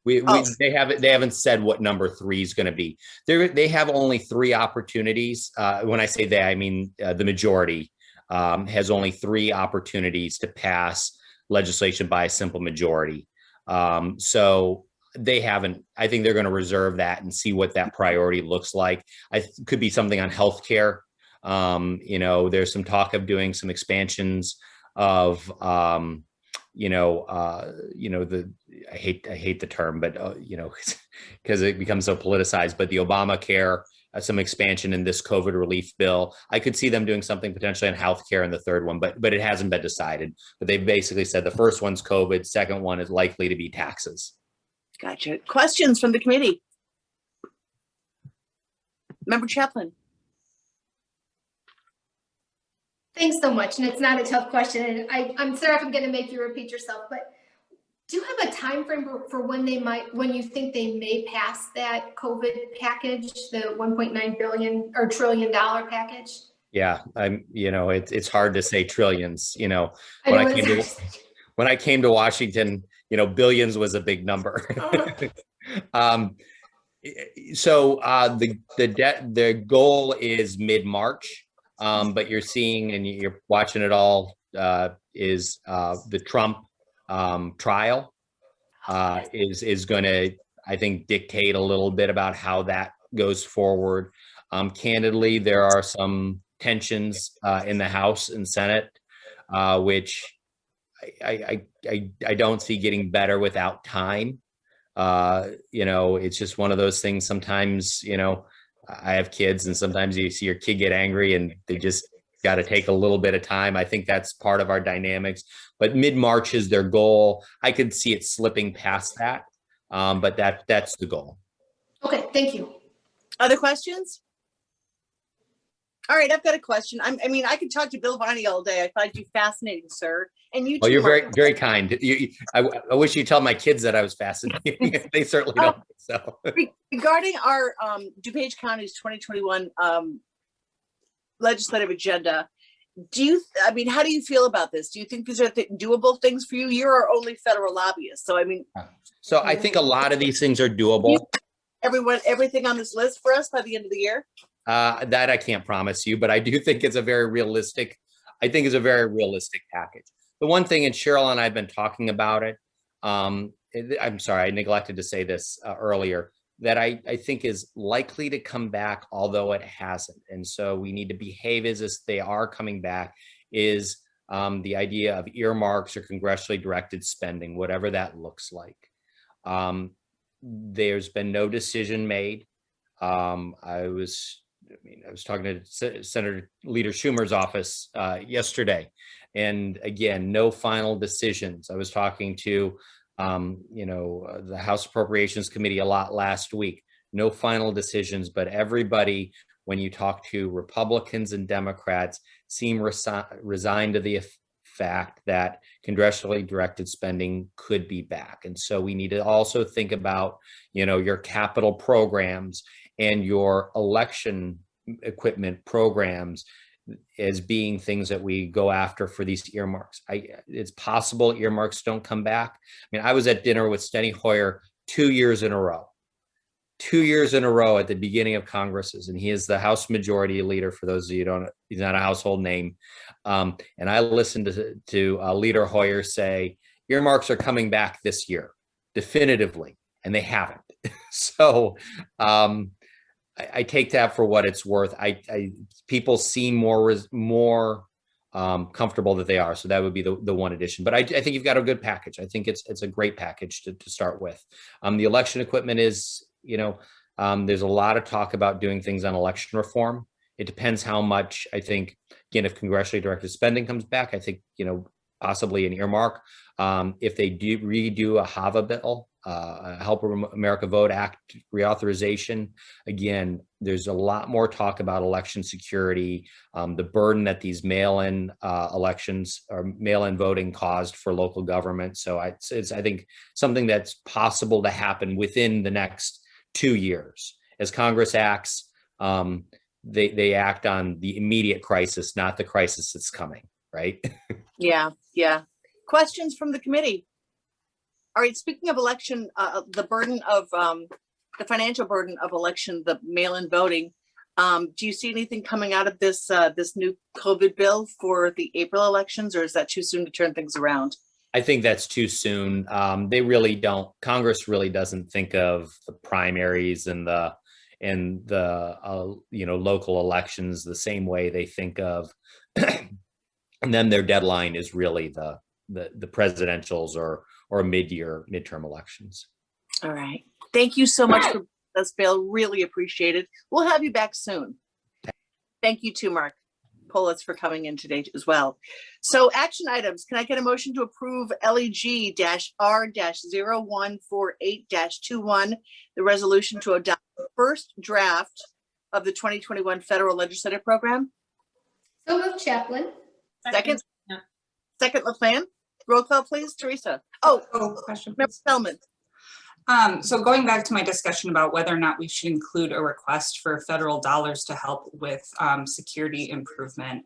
They haven't said what number 3 is going to be. They have only 3 opportunities. When I say they, I mean the majority has only 3 opportunities to pass legislation by a simple majority. So they haven't. I think they're going to reserve that and see what that priority looks like. Could be something on healthcare. There's some talk of doing some expansions of, I hate the term, but because it becomes so politicized. But the Obamacare, some expansion in this COVID relief bill. I could see them doing something potentially on healthcare in the third one, but it hasn't been decided. But they basically said the first one's COVID, second one is likely to be taxes. Gotcha. Questions from the committee? Member Chaplin. Thanks so much. And it's not a tough question. And I'm sorry if I'm going to make you repeat yourself, but do you have a time frame for when you think they may pass that COVID package, the 1.9 billion or $trillion package? Yeah, it's hard to say trillions. When I came to Washington, billions was a big number. So the goal is mid-March, but you're seeing and you're watching it all is the Trump trial is going to, I think, dictate a little bit about how that goes forward. Candidly, there are some tensions in the House and Senate, which I don't see getting better without time. It's just one of those things. Sometimes, I have kids, and sometimes you see your kid get angry and they just got to take a little bit of time. I think that's part of our dynamics, but mid-March is their goal. I could see it slipping past that, but that's the goal. Okay, thank you. Other questions? All right, I've got a question. I could talk to Bill Viney all day. I find you fascinating, sir. And you too. Oh, you're very, very kind. I wish you'd tell my kids that I was fascinating. They certainly don't. So regarding our DuPage County's 2021 legislative agenda, how do you feel about this? Do you think these are doable things for you? You're our only federal lobbyist. So I think a lot of these things are doable. Everything on this list for us by the end of the year? That I can't promise you, but I do think it's a very realistic package. The one thing, and Cheryl and I have been talking about it, I'm sorry, I neglected to say this earlier, that I think is likely to come back, although it hasn't. And so we need to behave as if they are coming back, is the idea of earmarks or congressionally directed spending, whatever that looks like. There's been no decision made. I was talking to Senator Leader Schumer's office yesterday, and again, no final decisions. I was talking to, the House Appropriations Committee a lot last week. No final decisions, but everybody, when you talk to Republicans and Democrats, seem resigned to the fact that congressionally directed spending could be back. And so we need to also think about, your capital programs and your election equipment programs as being things that we go after for these earmarks. It's possible earmarks don't come back. I mean, I was at dinner with Steny Hoyer 2 years in a row. 2 years in a row at the beginning of Congresses, and he is the House Majority Leader. For those of you who don't, he's not a household name. And I listened to Leader Hoyer say earmarks are coming back this year, definitively, and they haven't. So I take that for what it's worth. People seem more comfortable that they are. So that would be the one addition. But I think you've got a good package. I think it's a great package to start with. The election equipment is, there's a lot of talk about doing things on election reform. It depends how much. I think, again, if congressionally directed spending comes back, I think, possibly an earmark. If they do redo a HAVA bill, Help America Vote Act reauthorization, again, there's a lot more talk about election security, the burden that these mail-in elections or mail-in voting caused for local government. So it's I think something that's possible to happen within the next 2 years. As Congress acts, they act on the immediate crisis, not the crisis that's coming, right? Yeah. Questions from the committee? All right, speaking of election, the burden of the financial burden of election, the mail-in voting, do you see anything coming out of this new COVID bill for the April elections, or is that too soon to turn things around? I think that's too soon. They really don't. Congress really doesn't think of the primaries and the local elections the same way they think of, and then their deadline is really the presidentials or midterm elections. All right. Thank you so much for this, Bill. Really appreciate it. We'll have you back soon. Thank you too, Mark Polis, for coming in today as well. So action items, can I get a motion to approve LEG-R-0148-21, the resolution to adopt the first draft of the 2021 federal legislative program? So moved, Chaplin. Second? Second, LaPlante. Roll call, please. Teresa. Oh, Question, Member please. Spellman. So going back to my discussion about whether or not we should include a request for federal dollars to help with security improvement,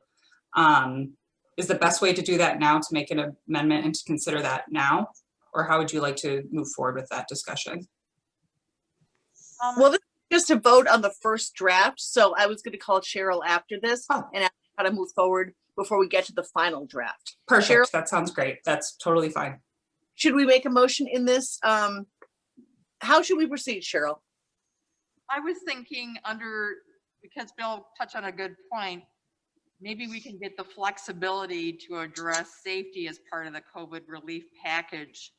is the best way to do that now to make an amendment and to consider that now? Or how would you like to move forward with that discussion? Well, this is just a vote on the first draft. So I was going to call Cheryl after this and ask how to move forward before we get to the final draft. Perfect. Cheryl, That sounds great. That's totally fine. should we make a motion in this? How should we proceed, Cheryl? I was thinking because Bill touched on a good point, maybe we can get the flexibility to address safety as part of the COVID relief package.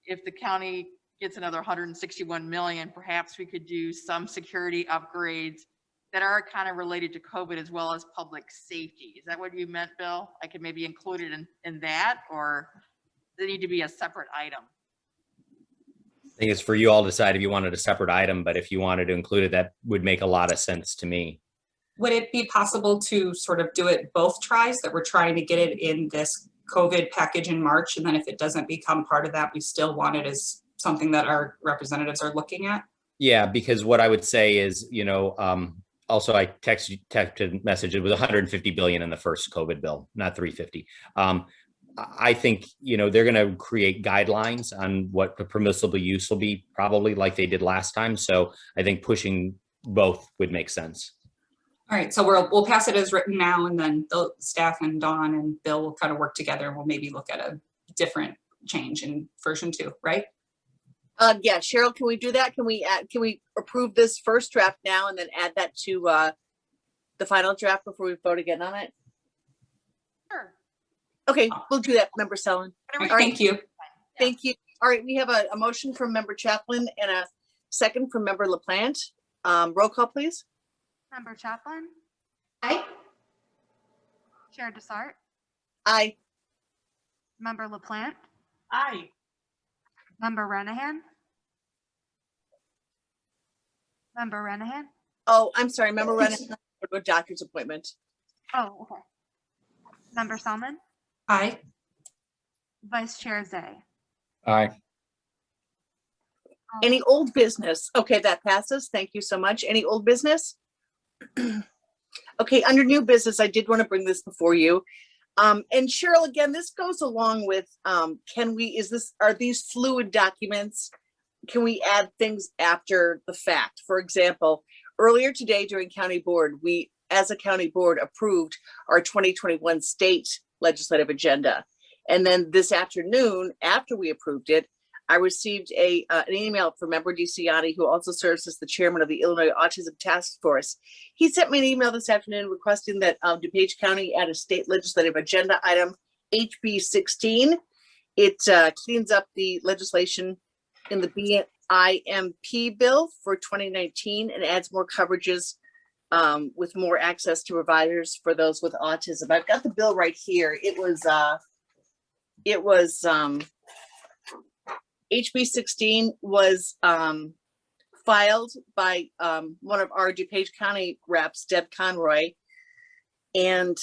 If the county gets another 161 million, perhaps we could do some security upgrades that are kind of related to COVID as well as public safety. Is that what you meant, Bill? I could maybe include it in that, or does it need to be a separate item? I think it's for you all to decide if you wanted a separate item, but if you wanted to include it, that would make a lot of sense to me. Would it be possible to sort of do it both tries, that we're trying to get it in this COVID package in March, and then if it doesn't become part of that, we still want it as something that our representatives are looking at? Yeah, because what I would say is, also I texted message, it was 150 billion in the first COVID bill, not 350. I think, they're going to create guidelines on what the permissible use will be, probably like they did last time. So I think pushing both would make sense. All right, so we'll pass it as written now, and then the staff and Dawn and Bill will kind of work together, and we'll maybe look at a different change in version 2, right? Yeah, Cheryl, can we do that? Can we approve this first draft now and then add that to the final draft before we vote again on it? Sure. Okay, we'll do that, Member Sullivan. All right, All right. thank you. Thank you. All right, we have a motion from Member Chaplin and a second from Member LaPlante. Roll call, please. Member Chaplin, Aye. Chair Desart, Aye. Member LaPlante, Aye. Member Renahan. Member Renahan. Oh, I'm sorry, Member Renner, a doctor's appointment. Oh, okay. Member Salmon, Aye. Vice Chair Zay. Aye. Any old business? Okay, that passes. Thank you so much. Any old business? Okay, under new business, I did want to bring this before you. And Cheryl, again, this goes along with, are these fluid documents? Can we add things after the fact? For example, earlier today during county board, we, as a county board, approved our 2021 state legislative agenda. And then this afternoon, after we approved it, I received an email from Member DeCiani, who also serves as the chairman of the Illinois Autism Task Force. He sent me an email this afternoon requesting that DuPage County add a state legislative agenda item, HB 16. It cleans up the legislation in the BIMP bill for 2019 and adds more coverages with more access to providers for those with autism. I've got the bill right here. It was HB 16 was filed by one of our DuPage County reps, Deb Conroy, and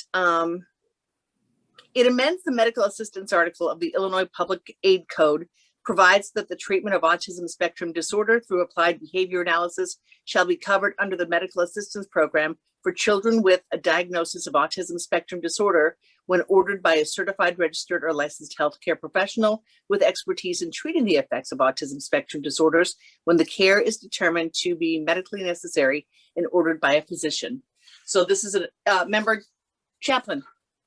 it amends the medical assistance article of the Illinois Public Aid Code, provides that the treatment of autism spectrum disorder through applied behavior analysis shall be covered under the medical assistance program for children with a diagnosis of autism spectrum disorder when ordered by a certified, registered, or licensed healthcare professional with expertise in treating the effects of autism spectrum disorders when the care is determined to be medically necessary and ordered by a physician. So this is a Member Chaplin.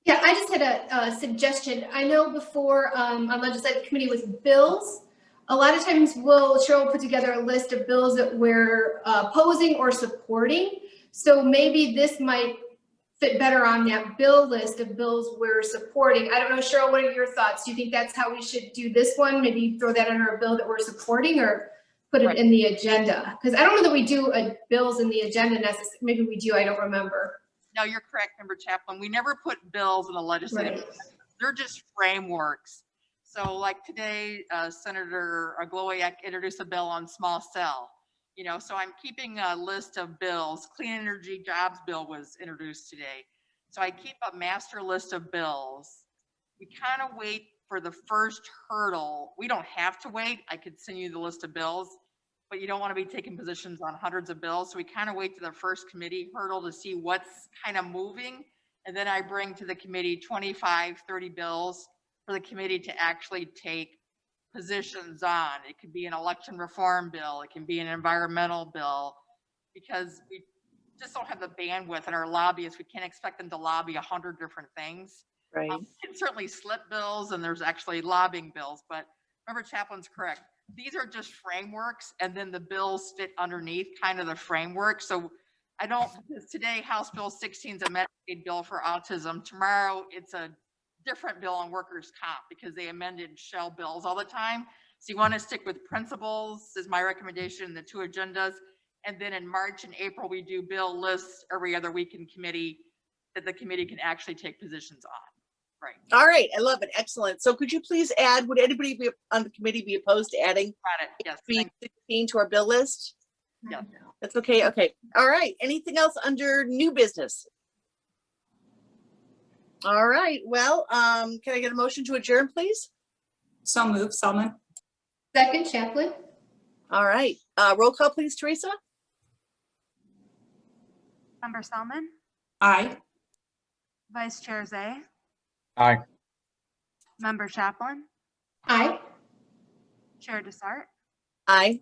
Yeah, I just had a suggestion. I know before on legislative committee with bills, a lot of times Cheryl will put together a list of bills that we're opposing or supporting. So maybe this might fit better on that bill list of bills we're supporting. I don't know, Cheryl, what are your thoughts? Do you think that's how we should do this one? Maybe throw that under a bill that we're supporting or put it in the agenda? Because I don't know that we do bills in the agenda necessarily. Maybe we do, I don't remember. No, you're correct, Member Chaplin. We never put bills in the legislative. Right. They're just frameworks. So like today, Senator Agloyak introduced a bill on small cell. You know, so I'm keeping a list of bills. Clean Energy Jobs Bill was introduced today. So I keep a master list of bills. We kind of wait for the first hurdle. We don't have to wait. I could send you the list of bills, but you don't want to be taking positions on hundreds of bills. So we kind of wait to the first committee hurdle to see what's kind of moving. And then I bring to the committee 25, 30 bills for the committee to actually take positions on. It could be an election reform bill. It can be an environmental bill, because we just don't have the bandwidth in our lobbyists. We can't expect them to lobby 100 different things. Right. You can certainly slip bills, and there's actually lobbying bills, but Member Chaplin's correct. These are just frameworks, and then the bills fit underneath kind of the framework. So I don't, because today House Bill 16 is a Medicaid bill for autism. Tomorrow it's a different bill on workers' comp because they amended shell bills all the time. So you want to stick with principles is my recommendation in the two agendas. And then in March and April, we do bill lists every other week in committee that the committee can actually take positions on. Right. All right, I love it. Excellent. So could you please add, would anybody be on the committee be opposed to adding Got it. Yes. HB 16 to our bill list? Yeah. That's okay. Okay. All right. Anything else under new business? All right. Well, can I get a motion to adjourn, please? So move, Selman. Second, Chaplin. All right. Roll call, please, Teresa. Member Salmon, Aye. Vice Chair Zay, Aye. Member Chaplin, Aye. Chair Desart, Aye.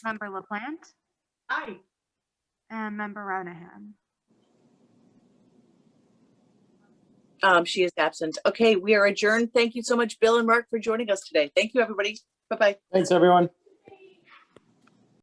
Member LaPlante, Aye. and Member Ronahan. She is absent. Okay, we are adjourned. Thank you so much, Bill and Mark, for joining us today. Thank you, everybody. Bye-bye. Thanks, everyone.